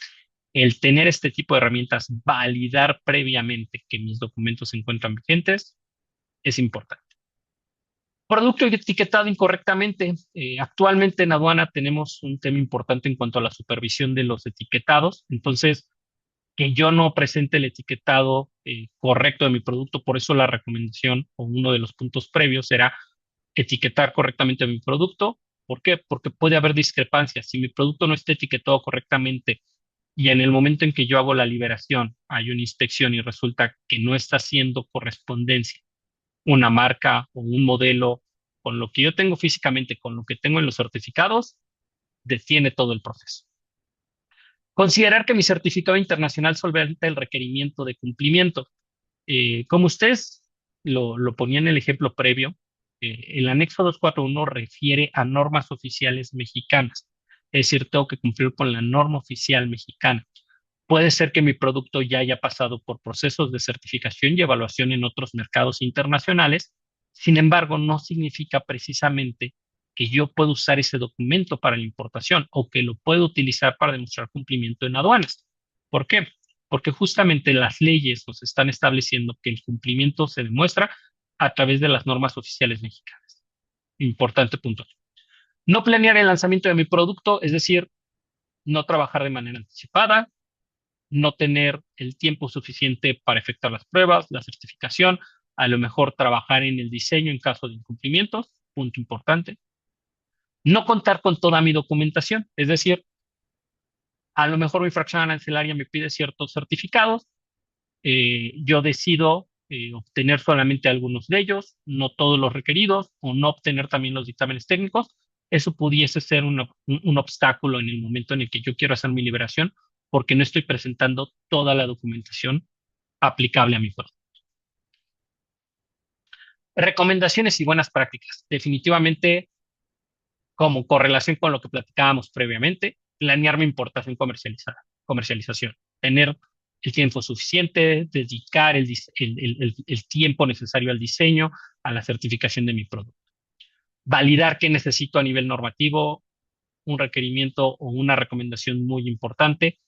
el tener este tipo de herramientas, validar previamente que mis documentos se encuentran vigentes, es importante. Producto etiquetado incorrectamente. Actualmente en aduana tenemos un tema importante en cuanto a la supervisión de los etiquetados. Entonces, que yo no presente el etiquetado correcto de mi producto, por eso la recomendación o uno de los puntos previos será etiquetar correctamente mi producto. ¿Por qué? Porque puede haber discrepancias. Si mi producto no está etiquetado correctamente y en el momento en que yo hago la liberación hay una inspección y resulta que no está haciendo correspondencia una marca o un modelo con lo que yo tengo físicamente, con lo que tengo en los certificados, detiene todo el proceso. Considerar que mi certificado internacional solventa el requerimiento de cumplimiento. Como ustedes lo ponía en el ejemplo previo, el anexo 241 refiere a normas oficiales mexicanas. Es decir, tengo que cumplir con la norma oficial mexicana. Puede ser que mi producto ya haya pasado por procesos de certificación y evaluación en otros mercados internacionales. Sin embargo, no significa precisamente que yo pueda usar ese documento para la importación o que lo puedo utilizar para demostrar cumplimiento en aduanas. ¿Por qué? Porque justamente las leyes nos están estableciendo que el cumplimiento se demuestra a través de las normas oficiales mexicanas. Importante punto. No planear el lanzamiento de mi producto, es decir, no trabajar de manera anticipada, no tener el tiempo suficiente para efectuar las pruebas, la certificación, a lo mejor trabajar en el diseño en caso de incumplimientos, punto importante. No contar con toda mi documentación, es decir, a lo mejor mi fracción arancelaria me pide ciertos certificados, yo decido obtener solamente algunos de ellos, no todos los requeridos, o no obtener también los dictámenes técnicos. Eso pudiese ser un obstáculo en el momento en el que yo quiero hacer mi liberación, porque no estoy presentando toda la documentación aplicable a mi puesto. Recomendaciones y buenas prácticas. Definitivamente, como correlación con lo que platicábamos previamente, planear mi importación comercialización, tener el tiempo suficiente, dedicar el tiempo necesario al diseño, a la certificación de mi producto. Validar qué necesito a nivel normativo, un requerimiento o una recomendación muy importante,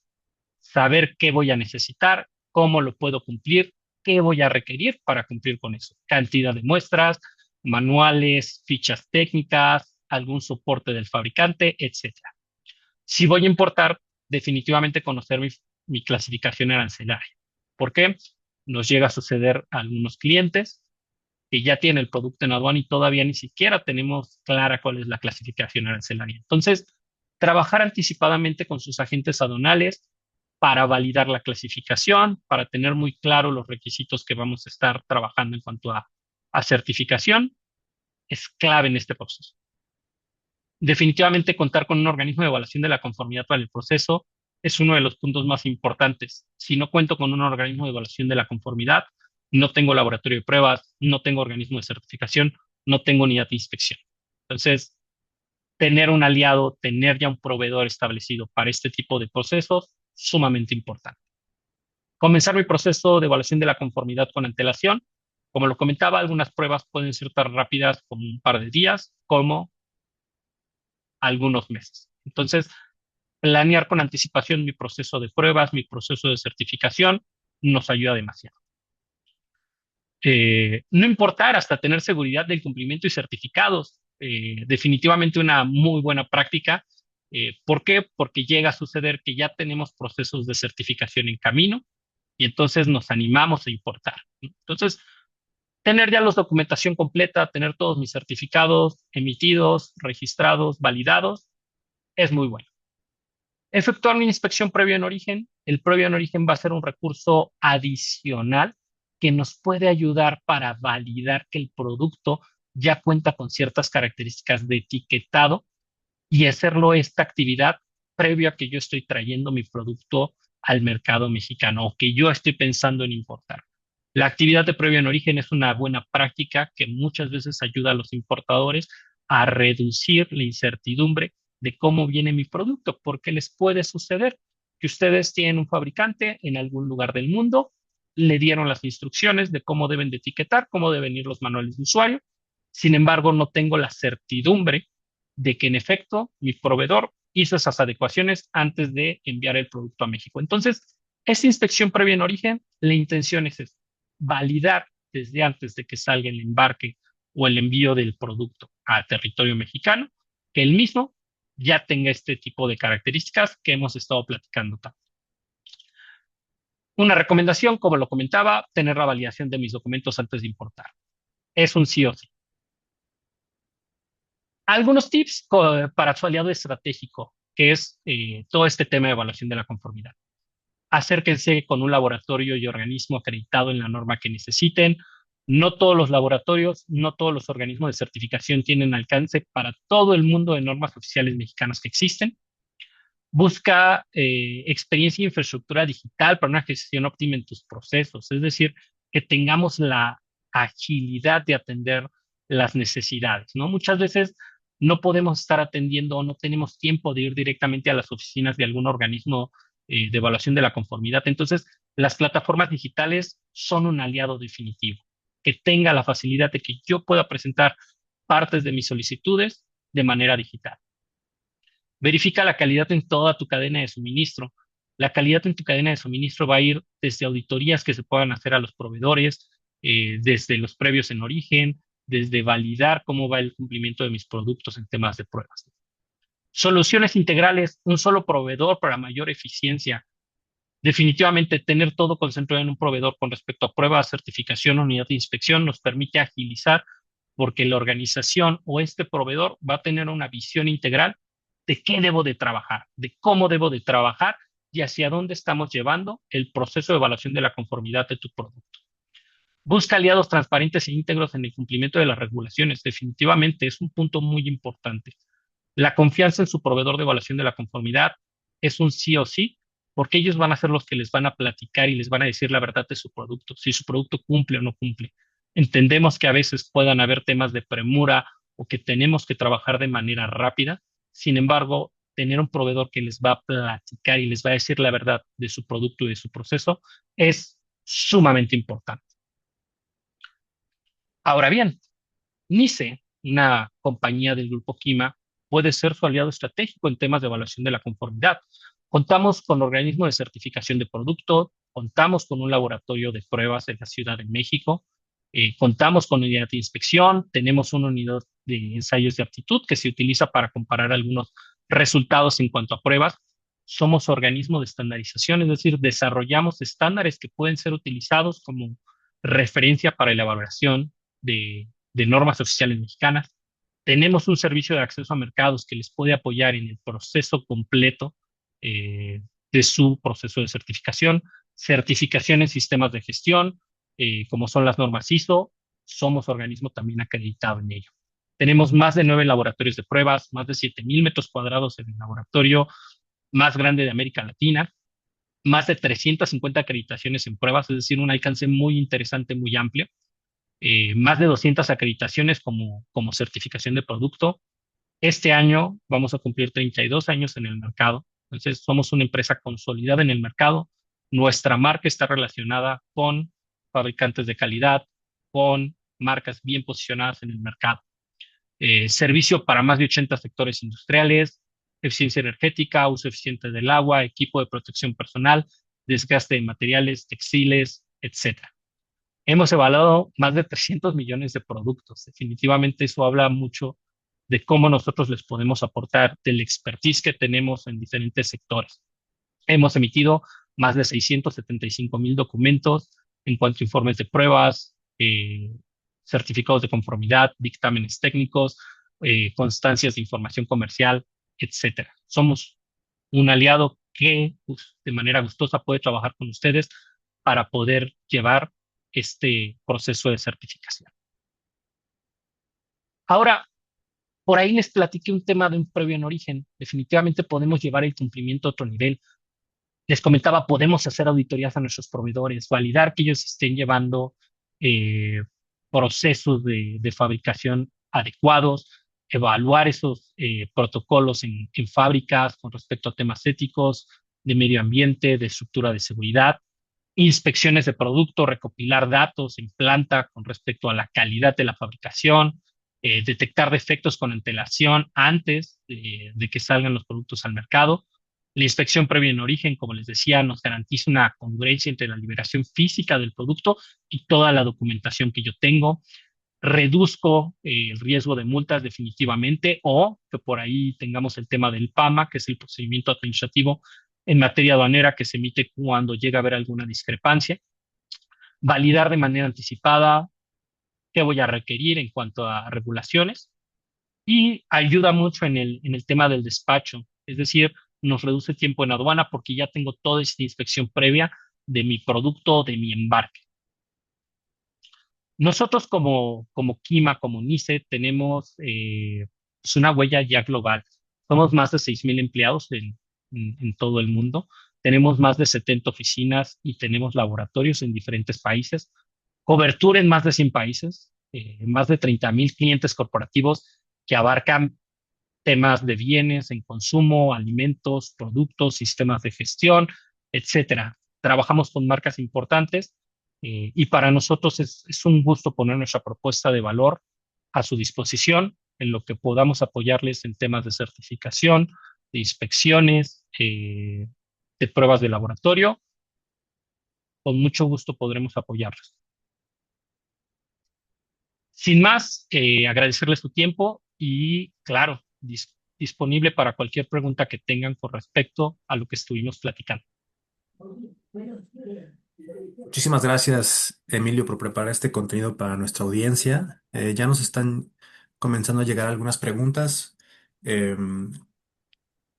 saber qué voy a necesitar, cómo lo puedo cumplir, qué voy a requerir para cumplir con eso. Cantidad de muestras, manuales, fichas técnicas, algún soporte del fabricante, etcétera. Si voy a importar, definitivamente conocer mi clasificación arancelaria. ¿Por qué? Nos llega a suceder a algunos clientes que ya tienen el producto en aduana y todavía ni siquiera tenemos clara cuál es la clasificación arancelaria. Entonces, trabajar anticipadamente con sus agentes aduanales para validar la clasificación, para tener muy claro los requisitos que vamos a estar trabajando en cuanto a certificación, es clave en este proceso. Definitivamente contar con un organismo de evaluación de la conformidad para el proceso es uno de los puntos más importantes. Si no cuento con un organismo de evaluación de la conformidad, no tengo laboratorio de pruebas, no tengo organismo de certificación, no tengo unidad de inspección. Entonces, tener un aliado, tener ya un proveedor establecido para este tipo de procesos, sumamente importante. Comenzar mi proceso de evaluación de la conformidad con antelación. Como lo comentaba, algunas pruebas pueden ser tan rápidas como un par de días, como algunos meses. Entonces, planear con anticipación mi proceso de pruebas, mi proceso de certificación, nos ayuda demasiado. No importar hasta tener seguridad del cumplimiento y certificados. Definitivamente una muy buena práctica. ¿Por qué? Porque llega a suceder que ya tenemos procesos de certificación en camino y entonces nos animamos a importar. Entonces, tener ya la documentación completa, tener todos mis certificados emitidos, registrados, validados, es muy bueno. Efectuar una inspección previa en origen. El previo en origen va a ser un recurso adicional que nos puede ayudar para validar que el producto ya cuenta con ciertas características de etiquetado y hacerlo esta actividad previo a que yo estoy trayendo mi producto al mercado mexicano o que yo estoy pensando en importar. La actividad de previo en origen es una buena práctica que muchas veces ayuda a los importadores a reducir la incertidumbre de cómo viene mi producto, porque les puede suceder que ustedes tienen un fabricante en algún lugar del mundo, le dieron las instrucciones de cómo deben de etiquetar, cómo deben ir los manuales de usuario. Sin embargo, no tengo la certidumbre de que en efecto mi proveedor hizo esas adecuaciones antes de enviar el producto a México. Entonces, esta inspección previa en origen, la intención es esta, validar desde antes de que salga el embarque o el envío del producto a territorio mexicano, que el mismo ya tenga este tipo de características que hemos estado platicando tanto. Una recomendación, como lo comentaba, tener la validación de mis documentos antes de importar. Es un sí o sí. Algunos tips para su aliado estratégico, que es todo este tema de evaluación de la conformidad. Acérquense con un laboratorio y organismo acreditado en la norma que necesiten. No todos los laboratorios, no todos los organismos de certificación tienen alcance para todo el mundo de normas oficiales mexicanas que existen. Busca experiencia e infraestructura digital para una gestión óptima en tus procesos, es decir, que tengamos la agilidad de atender las necesidades, ¿no? Muchas veces no podemos estar atendiendo o no tenemos tiempo de ir directamente a las oficinas de algún organismo de evaluación de la conformidad. Entonces, las plataformas digitales son un aliado definitivo, que tenga la facilidad de que yo pueda presentar partes de mis solicitudes de manera digital. Verifica la calidad en toda tu cadena de suministro. La calidad en tu cadena de suministro va a ir desde auditorías que se puedan hacer a los proveedores, desde los previos en origen, desde validar cómo va el cumplimiento de mis productos en temas de pruebas. Soluciones integrales, un solo proveedor para mayor eficiencia. Definitivamente, tener todo concentrado en un proveedor con respecto a pruebas, certificación, unidad de inspección nos permite agilizar porque la organización o este proveedor va a tener una visión integral de qué debo de trabajar, de cómo debo de trabajar y hacia dónde estamos llevando el proceso de evaluación de la conformidad de tu producto. Busca aliados transparentes e íntegros en el cumplimiento de las regulaciones. Definitivamente es un punto muy importante. La confianza en su proveedor de evaluación de la conformidad es un sí o sí, porque ellos van a ser los que les van a platicar y les van a decir la verdad de su producto, si su producto cumple o no cumple. Entendemos que a veces puedan haber temas de premura o que tenemos que trabajar de manera rápida. Sin embargo, tener un proveedor que les va a platicar y les va a decir la verdad de su producto y de su proceso es sumamente importante. Ahora bien, NICE, una compañía del grupo Kima, puede ser su aliado estratégico en temas de evaluación de la conformidad. Contamos con organismos de certificación de producto, contamos con un laboratorio de pruebas en la Ciudad de México, contamos con unidad de inspección, tenemos una unidad de ensayos de aptitud que se utiliza para comparar algunos resultados en cuanto a pruebas. Somos organismo de estandarización, es decir, desarrollamos estándares que pueden ser utilizados como referencia para la evaluación de normas oficiales mexicanas. Tenemos un servicio de acceso a mercados que les puede apoyar en el proceso completo eh, de su proceso de certificación, certificación en sistemas de gestión, como son las normas ISO, somos organismo también acreditado en ello. Tenemos más de 9 laboratorios de pruebas, más de 7,000 metros cuadrados en el laboratorio más grande de América Latina, más de 350 acreditaciones en pruebas, es decir, un alcance muy interesante, muy amplio, más de 200 acreditaciones como certificación de producto. Este año vamos a cumplir 32 años en el mercado, entonces somos una empresa consolidada en el mercado. Nuestra marca está relacionada con fabricantes de calidad, con marcas bien posicionadas en el mercado. Servicio para más de 80 sectores industriales, eficiencia energética, uso eficiente del agua, equipo de protección personal, desgaste de materiales, textiles, etcétera. Hemos evaluado más de 300 millones de productos. Definitivamente eso habla mucho de cómo nosotros les podemos aportar del expertise que tenemos en diferentes sectores. Hemos emitido más de 675,000 documentos en cuanto a informes de pruebas, certificados de conformidad, dictámenes técnicos, constancias de información comercial, etcétera. Somos un aliado que pues, de manera gustosa puede trabajar con ustedes para poder llevar este proceso de certificación. Ahora, Por ahí les platiqué un tema de un previo en origen. Definitivamente podemos llevar el cumplimiento a otro nivel. Les comentaba, podemos hacer auditorías a nuestros proveedores, validar que ellos estén llevando eh, procesos de fabricación adecuados, evaluar esos protocolos en fábricas con respecto a temas éticos, de medio ambiente, de estructura de seguridad, inspecciones de producto, recopilar datos en planta con respecto a la calidad de la fabricación, detectar defectos con antelación antes de que salgan los productos al mercado. La inspección previa en origen, como les decía, nos garantiza una congruencia entre la liberación física del producto y toda la documentación que yo tengo. Reduzco el riesgo de multas definitivamente o que por ahí tengamos el tema del PAMA, que es el procedimiento administrativo en materia aduanera que se emite cuando llega a haber alguna discrepancia. Validar de manera anticipada qué voy a requerir en cuanto a regulaciones y ayuda mucho en el tema del despacho, es decir, nos reduce tiempo en aduana porque ya tengo toda esta inspección previa de mi producto, de mi embarque. Nosotros como Kima, como NICE, tenemos pues una huella ya global. Somos más de 6,000 empleados en todo el mundo. Tenemos más de 70 oficinas y tenemos laboratorios en diferentes países. Cobertura en más de 100 países, más de 30,000 clientes corporativos que abarcan temas de bienes en consumo, alimentos, productos, sistemas de gestión, etcétera. Trabajamos con marcas importantes y para nosotros es un gusto poner nuestra propuesta de valor a su disposición en lo que podamos apoyarles en temas de certificación, de inspecciones, de pruebas de laboratorio. Con mucho gusto podremos apoyarlos. Sin más, agradecerles su tiempo y, claro, disponible para cualquier pregunta que tengan con respecto a lo que estuvimos platicando.
Muchísimas gracias, Emilio, por preparar este contenido para nuestra audiencia. Ya nos están comenzando a llegar algunas preguntas. Em,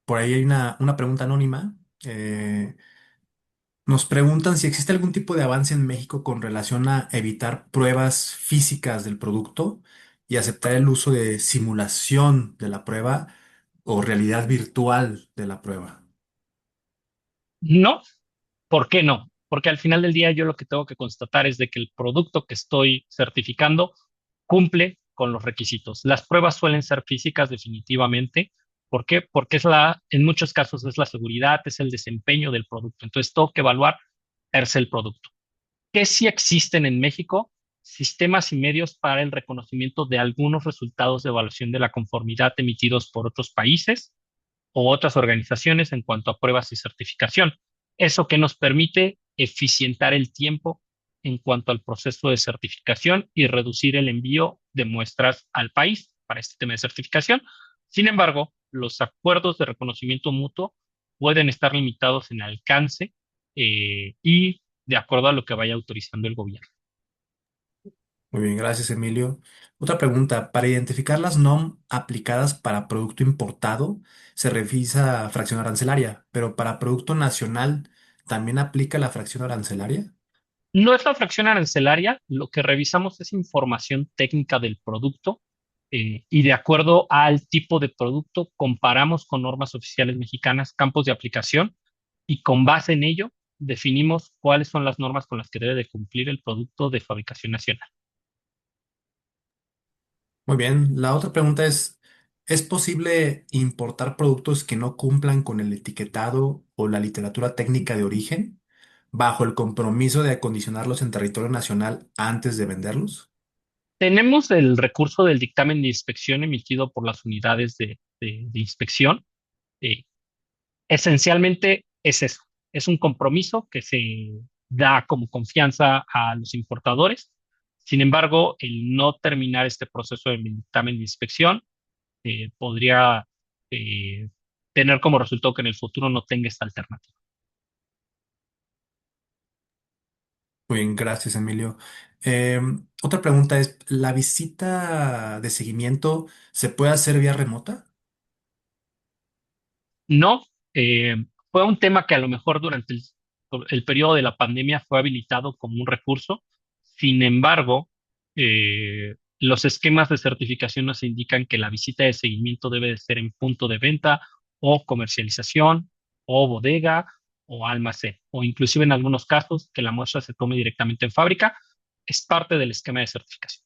por ahí hay una pregunta anónima. Nos preguntan si existe algún tipo de avance en México con relación a evitar pruebas físicas del producto y aceptar el uso de simulación de la prueba o realidad virtual de la prueba.
No, ¿por qué no? Porque al final del día yo lo que tengo que constatar es de que el producto que estoy certificando cumple con los requisitos. Las pruebas suelen ser físicas definitivamente. ¿Por qué? Porque en muchos casos es la seguridad, es el desempeño del producto. Entonces tengo que evaluar per se el producto. Que sí existen en México sistemas y medios para el reconocimiento de algunos resultados de evaluación de la conformidad emitidos por otros países o otras organizaciones en cuanto a pruebas y certificación. Eso que nos permite eficientar el tiempo en cuanto al proceso de certificación y reducir el envío de muestras al país para este tema de certificación. Sin embargo, los acuerdos de reconocimiento mutuo pueden estar limitados en alcance y de acuerdo a lo que vaya autorizando el gobierno.
Muy bien, gracias, Emilio. Otra pregunta, para identificar las NOM aplicadas para producto importado, se revisa fracción arancelaria, pero para producto nacional, ¿también aplica la fracción arancelaria?
No es la fracción arancelaria, lo que revisamos es información técnica del producto y de acuerdo al tipo de producto comparamos con normas oficiales mexicanas campos de aplicación y con base en ello definimos cuáles son las normas con las que debe de cumplir el producto de fabricación nacional.
Muy bien, la otra pregunta ¿es posible importar productos que no cumplan con el etiquetado o la literatura técnica de origen bajo el compromiso de acondicionarlos en territorio nacional antes de venderlos?
Tenemos el recurso del dictamen de inspección emitido por las unidades de inspección. Eh, Esencialmente es eso, es un compromiso que se da como confianza a los importadores. Sin embargo, el no terminar este proceso de dictamen de inspección podría eh, tener como resultado que en el futuro no tenga esta alternativa.
Muy bien, gracias, Emilio. Otra pregunta es, ¿la visita de seguimiento se puede hacer vía remota?
No, eh, fue un tema que a lo mejor durante el periodo de la pandemia fue habilitado como un recurso. Sin embargo, Los esquemas de certificación nos indican que la visita de seguimiento debe de ser en punto de venta o comercialización o bodega o almacén, o inclusive en algunos casos que la muestra se tome directamente en fábrica, es parte del esquema de certificación.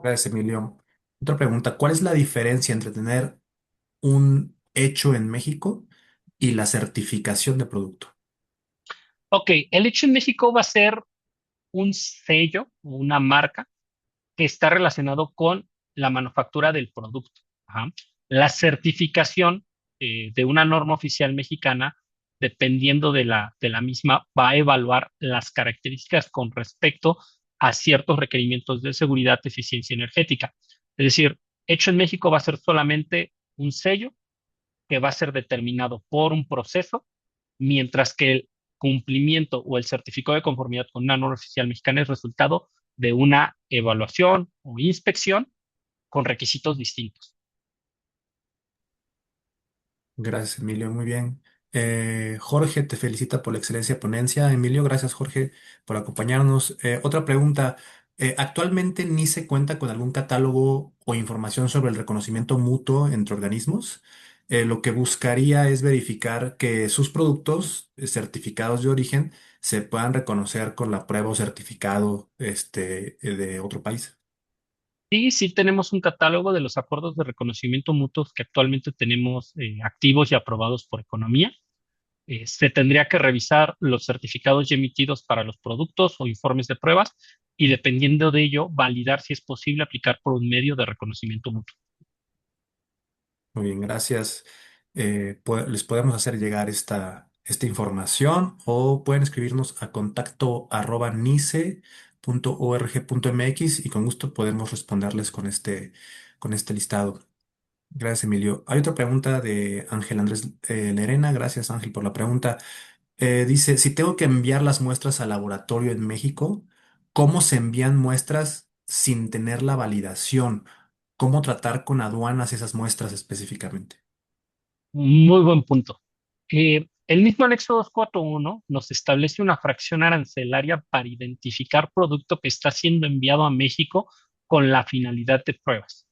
Gracias, Emilio. Otra pregunta, ¿cuál es la diferencia entre tener un hecho en México y la certificación de producto?
Ok, el hecho en México va a ser un sello o una marca que está relacionado con la manufactura del producto. Ajá. La certificación de una norma oficial mexicana, dependiendo de la misma, va a evaluar las características con respecto a ciertos requerimientos de seguridad, eficiencia energética. Es decir, hecho en México va a ser solamente un sello que va a ser determinado por un proceso, mientras que el cumplimiento o el certificado de conformidad con una norma oficial mexicana es resultado de una evaluación o inspección con requisitos distintos.
Gracias, Emilio. Muy bien. Jorge te felicita por la excelencia ponencia. Emilio, gracias, Jorge, por acompañarnos. Otra pregunta. ¿Actualmente ni se cuenta con algún catálogo o información sobre el reconocimiento mutuo entre organismos? Lo que buscaría es verificar que sus productos certificados de origen se puedan reconocer con la prueba o certificado de otro país.
Y sí tenemos un catálogo de los acuerdos de reconocimiento mutuos que actualmente tenemos activos y aprobados por economía. Se tendría que revisar los certificados ya emitidos para los productos o informes de pruebas y dependiendo de ello, validar si es posible aplicar por un medio de reconocimiento mutuo.
Muy bien, gracias. Les podemos hacer llegar esta información o pueden escribirnos a contacto@nice.org.mx y con gusto podemos responderles con este listado. Gracias, Emilio. Hay otra pregunta de Ángel Andrés Lerena. Gracias, Ángel, por la pregunta. Dice, si tengo que enviar las muestras al laboratorio en México, ¿cómo se envían muestras sin tener la validación? ¿Cómo tratar con aduanas esas muestras específicamente?
Muy buen punto. El mismo anexo 241 nos establece una fracción arancelaria para identificar producto que está siendo enviado a México con la finalidad de pruebas.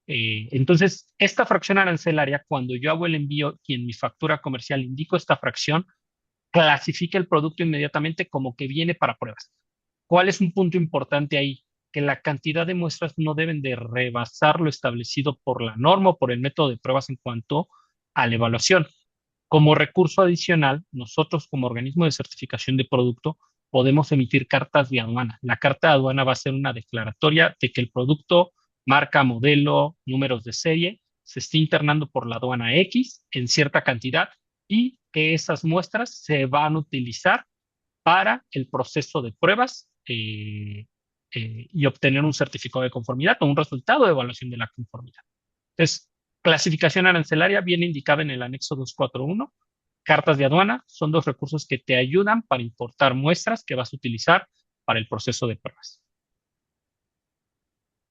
Entonces, esta fracción arancelaria, cuando yo hago el envío y en mi factura comercial indico esta fracción, clasifica el producto inmediatamente como que viene para pruebas. ¿Cuál es un punto importante ahí? Que la cantidad de muestras no deben de rebasar lo establecido por la norma o por el método de pruebas en cuanto a la evaluación. Como recurso adicional, nosotros como organismo de certificación de producto podemos emitir cartas de aduana. La carta de aduana va a ser una declaratoria de que el producto, marca, modelo, números de serie, se está internando por la aduana X en cierta cantidad y que esas muestras se van a utilizar para el proceso de pruebas y obtener un certificado de conformidad o un resultado de evaluación de la conformidad. Entonces, clasificación arancelaria viene indicada en el anexo 241. Cartas de aduana son dos recursos que te ayudan para importar muestras que vas a utilizar para el proceso de pruebas.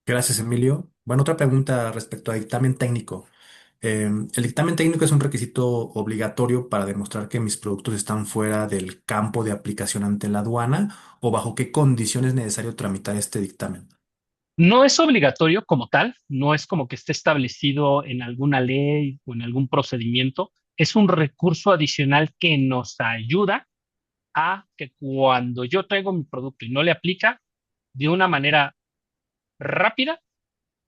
Gracias, Emilio. Bueno, otra pregunta respecto al dictamen técnico. ¿El dictamen técnico es un requisito obligatorio para demostrar que mis productos están fuera del campo de aplicación ante la aduana o bajo qué condiciones es necesario tramitar este dictamen?
No es obligatorio como tal, no es como que esté establecido en alguna ley o en algún procedimiento. Es un recurso adicional que nos ayuda a que cuando yo traigo mi producto y no le aplica, de una manera rápida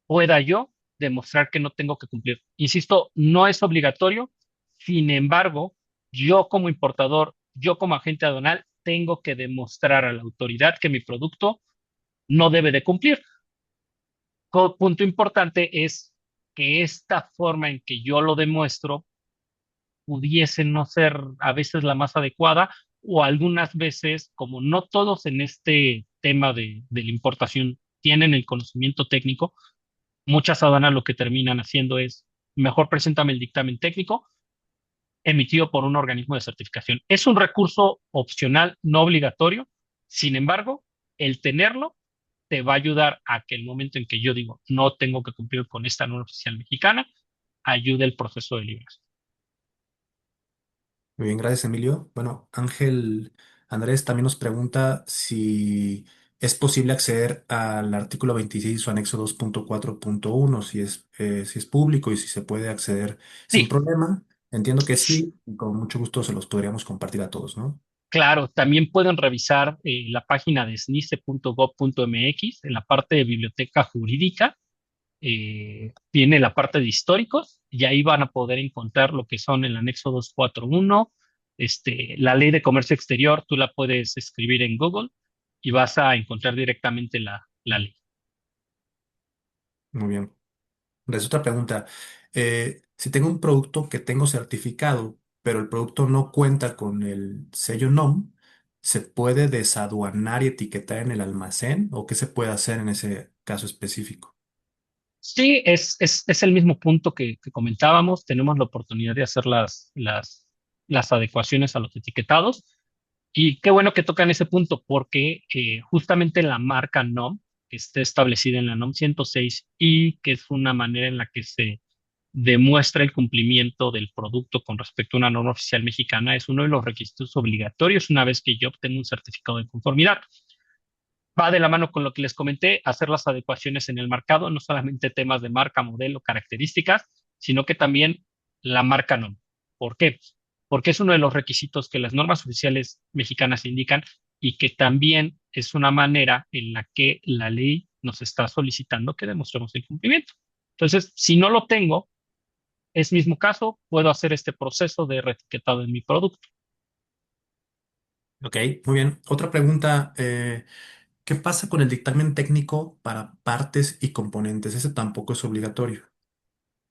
pueda yo demostrar que no tengo que cumplir. Insisto, no es obligatorio, sin embargo, yo como importador, yo como agente aduanal, tengo que demostrar a la autoridad que mi producto no debe de cumplir. Punto importante es que esta forma en que yo lo demuestro pudiese no ser a veces la más adecuada o algunas veces, como no todos en este tema de la importación tienen el conocimiento técnico, muchas aduanas lo que terminan haciendo es, mejor preséntame el dictamen técnico emitido por un organismo de certificación. Es un recurso opcional, no obligatorio. Sin embargo, el tenerlo te va a ayudar a que el momento en que yo digo no tengo que cumplir con esta norma oficial mexicana, ayude el proceso de liberación.
Muy bien, gracias, Emilio. Bueno, Ángel Andrés también nos pregunta si es posible acceder al artículo 26 o anexo 2.4.1 si es público y si se puede acceder sin
Sí,
problema. Entiendo que sí, y con mucho gusto se los podríamos compartir a todos, ¿no?
claro, también pueden revisar la página de snice.gov.mx en la parte de biblioteca jurídica. Tiene la parte de históricos y ahí van a poder encontrar lo que son el anexo 241, la ley de comercio exterior, tú la puedes escribir en Google y vas a encontrar directamente la ley.
Muy bien. Es otra pregunta. Si tengo un producto que tengo certificado, pero el producto no cuenta con el sello NOM, ¿se puede desaduanar y etiquetar en el almacén? ¿O qué se puede hacer en ese caso específico?
Sí, es el mismo punto que comentábamos. Tenemos la oportunidad de hacer las adecuaciones a los etiquetados. Y qué bueno que tocan ese punto, porque justamente la marca NOM, que está establecida en la NOM 106 y que es una manera en la que se demuestra el cumplimiento del producto con respecto a una norma oficial mexicana, es uno de los requisitos obligatorios una vez que yo obtengo un certificado de conformidad. Va de la mano con lo que les comenté, hacer las adecuaciones en el marcado, no solamente temas de marca, modelo, características, sino que también la marca NOM. ¿Por qué? Porque es uno de los requisitos que las normas oficiales mexicanas indican y que también es una manera en la que la ley nos está solicitando que demostremos el cumplimiento. Entonces, si no lo tengo, es mismo caso, puedo hacer este proceso de reetiquetado en mi producto.
Ok, muy bien. Otra pregunta, ¿qué pasa con el dictamen técnico para partes y componentes? Ese tampoco es obligatorio.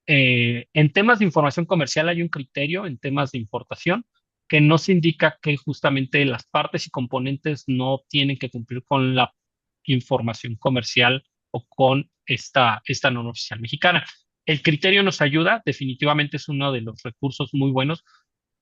En temas de información comercial hay un criterio en temas de importación que nos indica que justamente las partes y componentes no tienen que cumplir con la información comercial o con esta norma oficial mexicana. El criterio nos ayuda, definitivamente es uno de los recursos muy buenos.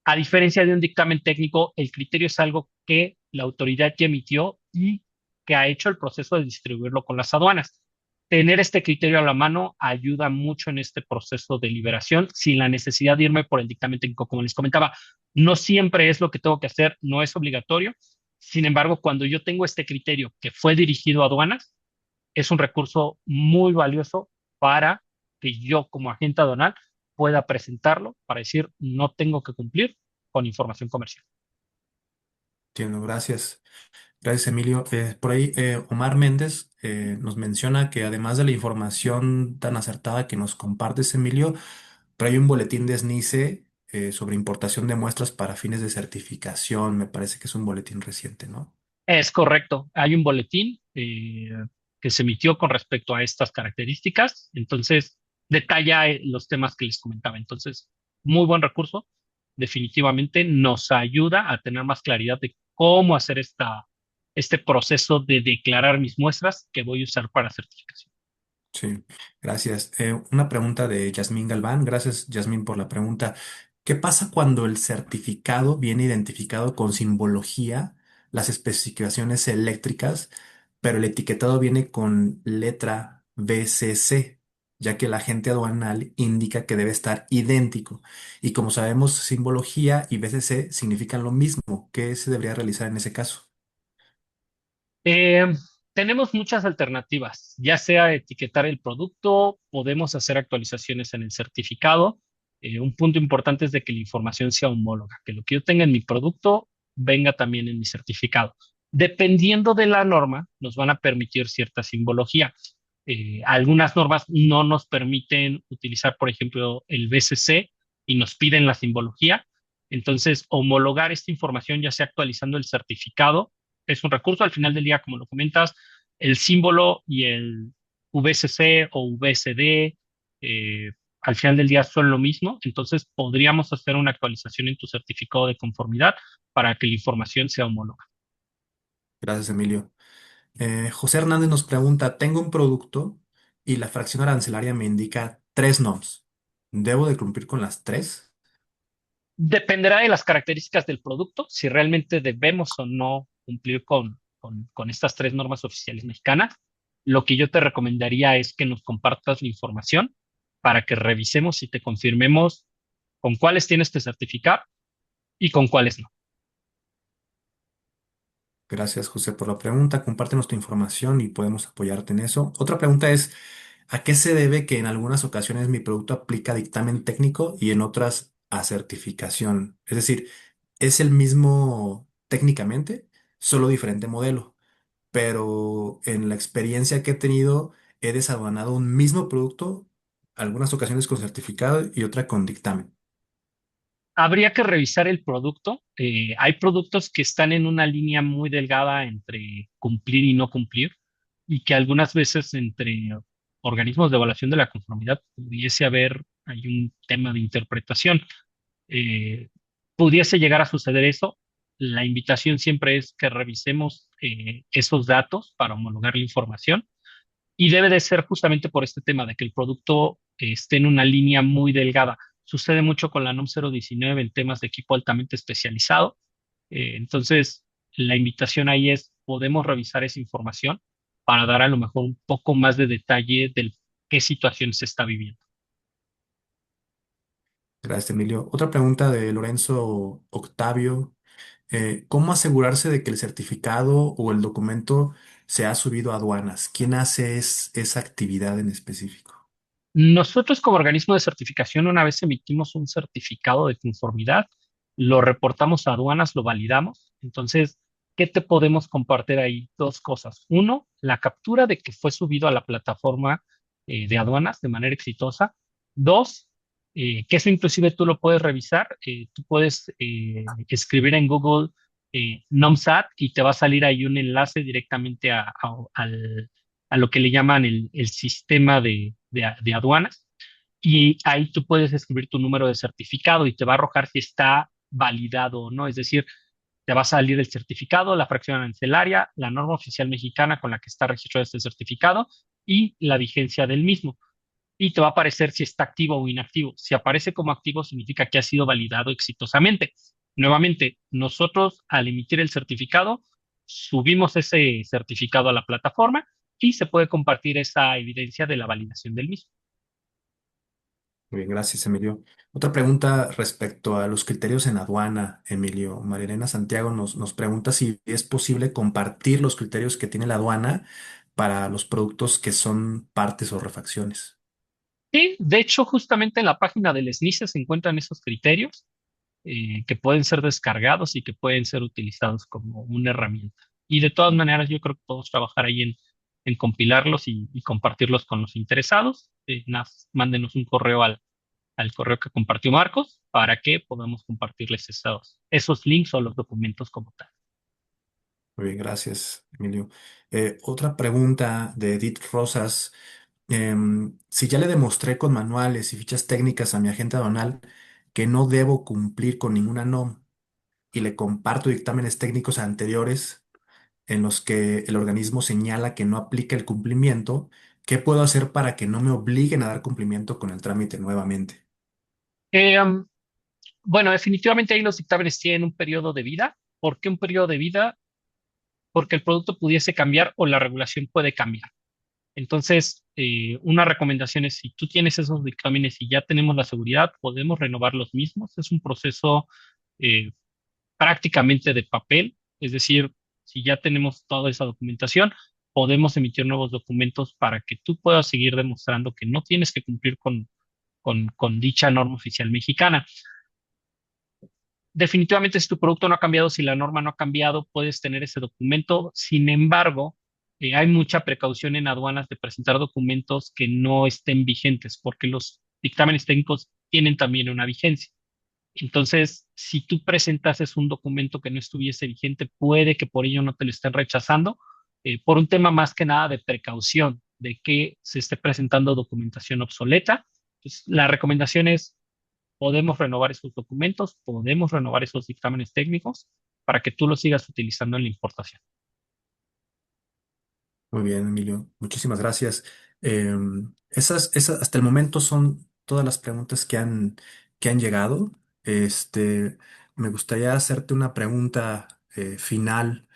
A diferencia de un dictamen técnico, el criterio es algo que la autoridad ya emitió y que ha hecho el proceso de distribuirlo con las aduanas. Tener este criterio a la mano ayuda mucho en este proceso de liberación sin la necesidad de irme por el dictamen técnico, como les comentaba. No siempre es lo que tengo que hacer, no es obligatorio. Sin embargo, cuando yo tengo este criterio que fue dirigido a aduanas, es un recurso muy valioso para que yo como agente aduanal pueda presentarlo para decir no tengo que cumplir con información comercial.
Entiendo, gracias. Gracias, Emilio. Por ahí, Omar Méndez nos menciona que además de la información tan acertada que nos compartes, Emilio, pero hay un boletín de SNICE sobre importación de muestras para fines de certificación. Me parece que es un boletín reciente, ¿no?
Es correcto, hay un boletín que se emitió con respecto a estas características, entonces detalla los temas que les comentaba. Entonces, muy buen recurso, definitivamente nos ayuda a tener más claridad de cómo hacer este proceso de declarar mis muestras que voy a usar para certificación.
Sí, gracias. Una pregunta de Yasmín Galván. Gracias, Yasmín, por la pregunta. ¿Qué pasa cuando el certificado viene identificado con simbología, las especificaciones eléctricas, pero el etiquetado viene con letra BCC, ya que el agente aduanal indica que debe estar idéntico? Y como sabemos, simbología y BCC significan lo mismo. ¿Qué se debería realizar en ese caso?
Eh, Tenemos muchas alternativas, ya sea etiquetar el producto, podemos hacer actualizaciones en el certificado. Un punto importante es de que la información sea homóloga, que lo que yo tenga en mi producto venga también en mi certificado. Dependiendo de la norma, nos van a permitir cierta simbología. Algunas normas no nos permiten utilizar, por ejemplo, el BCC y nos piden la simbología. Entonces, homologar esta información, ya sea actualizando el certificado, es un recurso. Al final del día, como lo comentas, el símbolo y el VCC o VCD, eh, al final del día son lo mismo. Entonces, podríamos hacer una actualización en tu certificado de conformidad para que la información sea homóloga.
Gracias, Emilio. José Hernández nos pregunta, tengo un producto y la fracción arancelaria me indica tres NOMs. ¿Debo de cumplir con las tres?
Dependerá de las características del producto, si realmente debemos o no cumplir con estas tres normas oficiales mexicanas. Lo que yo te recomendaría es que nos compartas la información para que revisemos y te confirmemos con cuáles tienes que certificar y con cuáles no.
Gracias, José, por la pregunta. Compártenos tu información y podemos apoyarte en eso. Otra pregunta es, ¿a qué se debe que en algunas ocasiones mi producto aplica dictamen técnico y en otras a certificación? Es decir, es el mismo técnicamente, solo diferente modelo, pero en la experiencia que he tenido, he desaduanado un mismo producto, algunas ocasiones con certificado y otra con dictamen.
Habría que revisar el producto. Hay productos que están en una línea muy delgada entre cumplir y no cumplir, y que algunas veces entre organismos de evaluación de la conformidad pudiese haber hay un tema de interpretación. Eh, Pudiese llegar a suceder eso. La invitación siempre es que revisemos esos datos para homologar la información, y debe de ser justamente por este tema de que el producto esté en una línea muy delgada. Sucede mucho con la NOM 019 en temas de equipo altamente especializado. Entonces, la invitación ahí es, podemos revisar esa información para dar a lo mejor un poco más de detalle de qué situación se está viviendo.
Gracias, Emilio. Otra pregunta de Lorenzo Octavio. ¿Cómo asegurarse de que el certificado o el documento se ha subido a aduanas? ¿Quién hace esa actividad en específico?
Nosotros como organismo de certificación, una vez emitimos un certificado de conformidad, lo reportamos a aduanas, lo validamos. Entonces, ¿qué te podemos compartir ahí? Dos cosas. Uno, la captura de que fue subido a la plataforma de aduanas de manera exitosa. Dos, que eso inclusive tú lo puedes revisar. Tú puedes escribir en Google NOMSAT y te va a salir ahí un enlace directamente a lo que le llaman el sistema de aduanas, y ahí tú puedes escribir tu número de certificado y te va a arrojar si está validado o no. Es decir, te va a salir el certificado, la fracción arancelaria, la norma oficial mexicana con la que está registrado este certificado y la vigencia del mismo. Y te va a aparecer si está activo o inactivo. Si aparece como activo, significa que ha sido validado exitosamente. Nuevamente, nosotros al emitir el certificado, subimos ese certificado a la plataforma y se puede compartir esa evidencia de la validación del mismo.
Muy bien, gracias, Emilio. Otra pregunta respecto a los criterios en aduana, Emilio. Marilena Santiago nos pregunta si es posible compartir los criterios que tiene la aduana para los productos que son partes o refacciones.
Sí, de hecho, justamente en la página del SNICE se encuentran esos criterios que pueden ser descargados y que pueden ser utilizados como una herramienta. Y de todas maneras, yo creo que podemos trabajar ahí en compilarlos y compartirlos con los interesados. Mándenos un correo al correo que compartió Marcos para que podamos compartirles esos links o los documentos como tal.
Muy bien, gracias, Emilio. Otra pregunta de Edith Rosas. Si ya le demostré con manuales y fichas técnicas a mi agente aduanal que no debo cumplir con ninguna NOM y le comparto dictámenes técnicos anteriores en los que el organismo señala que no aplica el cumplimiento, ¿qué puedo hacer para que no me obliguen a dar cumplimiento con el trámite nuevamente?
Eh, um, bueno, definitivamente ahí los dictámenes tienen un periodo de vida. ¿Por qué un periodo de vida? Porque el producto pudiese cambiar o la regulación puede cambiar. Entonces, una recomendación es, si tú tienes esos dictámenes y ya tenemos la seguridad, podemos renovar los mismos. Es un proceso eh, prácticamente de papel, es decir, si ya tenemos toda esa documentación, podemos emitir nuevos documentos para que tú puedas seguir demostrando que no tienes que cumplir con dicha norma oficial mexicana. Definitivamente, si tu producto no ha cambiado, si la norma no ha cambiado, puedes tener ese documento. Sin embargo, hay mucha precaución en aduanas de presentar documentos que no estén vigentes, porque los dictámenes técnicos tienen también una vigencia. Entonces, si tú presentases un documento que no estuviese vigente, puede que por ello no te lo estén rechazando, por un tema más que nada de precaución, de que se esté presentando documentación obsoleta. Entonces, la recomendación es, podemos renovar esos documentos, podemos renovar esos dictámenes técnicos para que tú los sigas utilizando en la importación.
Muy bien, Emilio. Muchísimas gracias. Hasta el momento son todas las preguntas que han llegado. Me gustaría hacerte una pregunta final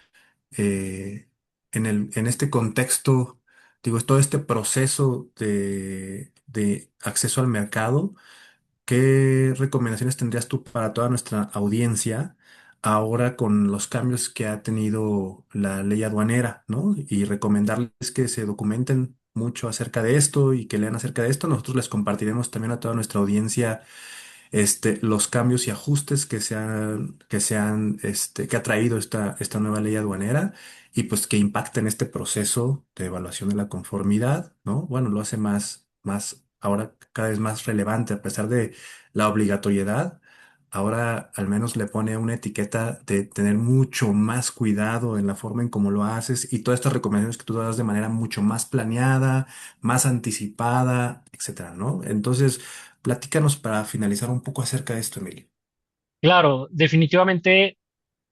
en este contexto, digo, todo este proceso de acceso al mercado. ¿Qué recomendaciones tendrías tú para toda nuestra audiencia ahora con los cambios que ha tenido la ley aduanera, ¿no? Y recomendarles que se documenten mucho acerca de esto y que lean acerca de esto. Nosotros les compartiremos también a toda nuestra audiencia los cambios y ajustes que ha traído esta nueva ley aduanera y pues que impacten este proceso de evaluación de la conformidad, ¿no? Bueno, lo hace ahora cada vez más relevante a pesar de la obligatoriedad. Ahora al menos le pone una etiqueta de tener mucho más cuidado en la forma en cómo lo haces y todas estas recomendaciones que tú das de manera mucho más planeada, más anticipada, etcétera, ¿no? Entonces, platícanos para finalizar un poco acerca de esto, Emilio.
Claro, definitivamente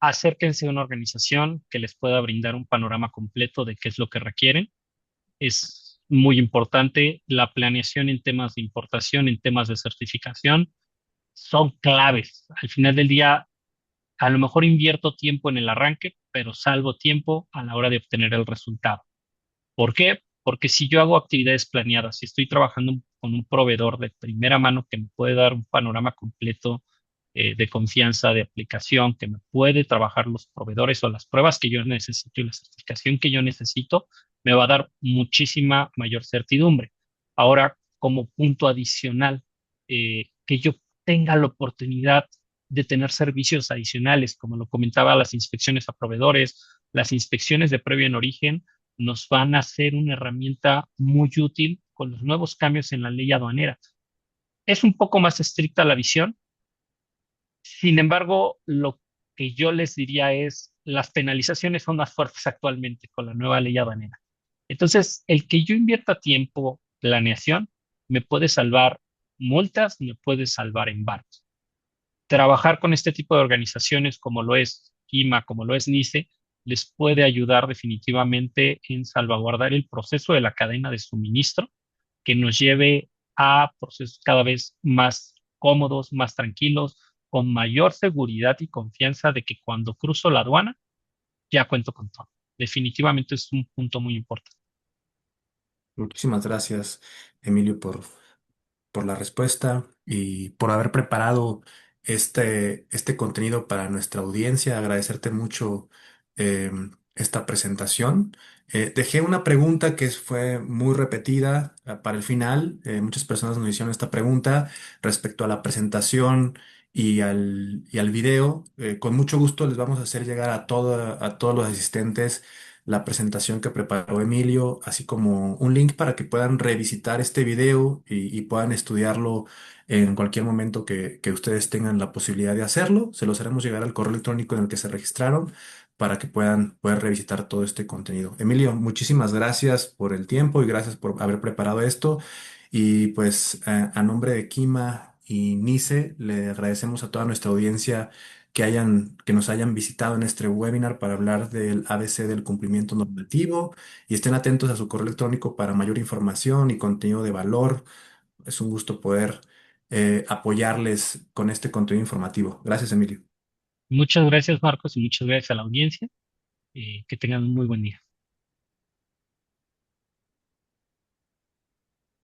acérquense a una organización que les pueda brindar un panorama completo de qué es lo que requieren. Es muy importante la planeación en temas de importación, en temas de certificación, son claves. Al final del día, a lo mejor invierto tiempo en el arranque, pero salvo tiempo a la hora de obtener el resultado. ¿Por qué? Porque si yo hago actividades planeadas, si estoy trabajando con un proveedor de primera mano que me puede dar un panorama completo de confianza, de aplicación, que me puede trabajar los proveedores o las pruebas que yo necesito y la certificación que yo necesito, me va a dar muchísima mayor certidumbre. Ahora, como punto adicional, que yo tenga la oportunidad de tener servicios adicionales, como lo comentaba, las inspecciones a proveedores, las inspecciones de previo en origen, nos van a ser una herramienta muy útil con los nuevos cambios en la ley aduanera. Es un poco más estricta la visión, sin embargo, lo que yo les diría es, las penalizaciones son más fuertes actualmente con la nueva ley aduanera. Entonces, el que yo invierta tiempo, planeación, me puede salvar multas, me puede salvar embargos. Trabajar con este tipo de organizaciones como lo es IMA, como lo es NICE, les puede ayudar definitivamente en salvaguardar el proceso de la cadena de suministro que nos lleve a procesos cada vez más cómodos, más tranquilos, con mayor seguridad y confianza de que cuando cruzo la aduana ya cuento con todo. Definitivamente es un punto muy importante.
Muchísimas gracias, Emilio, por la respuesta y por haber preparado este contenido para nuestra audiencia. Agradecerte mucho esta presentación. Dejé una pregunta que fue muy repetida para el final. Muchas personas nos hicieron esta pregunta respecto a la presentación y al video. Con mucho gusto les vamos a hacer llegar a todos los asistentes la presentación que preparó Emilio, así como un link para que puedan revisitar este video y puedan estudiarlo en cualquier momento que ustedes tengan la posibilidad de hacerlo. Se los haremos llegar al correo electrónico en el que se registraron para que puedan poder revisitar todo este contenido. Emilio, muchísimas gracias por el tiempo y gracias por haber preparado esto. Y pues a nombre de Kima y Nice, le agradecemos a toda nuestra audiencia que nos hayan visitado en este webinar para hablar del ABC del cumplimiento normativo y estén atentos a su correo electrónico para mayor información y contenido de valor. Es un gusto poder apoyarles con este contenido informativo. Gracias, Emilio.
Muchas gracias, Marcos, y muchas gracias a la audiencia. Que tengan un muy buen día.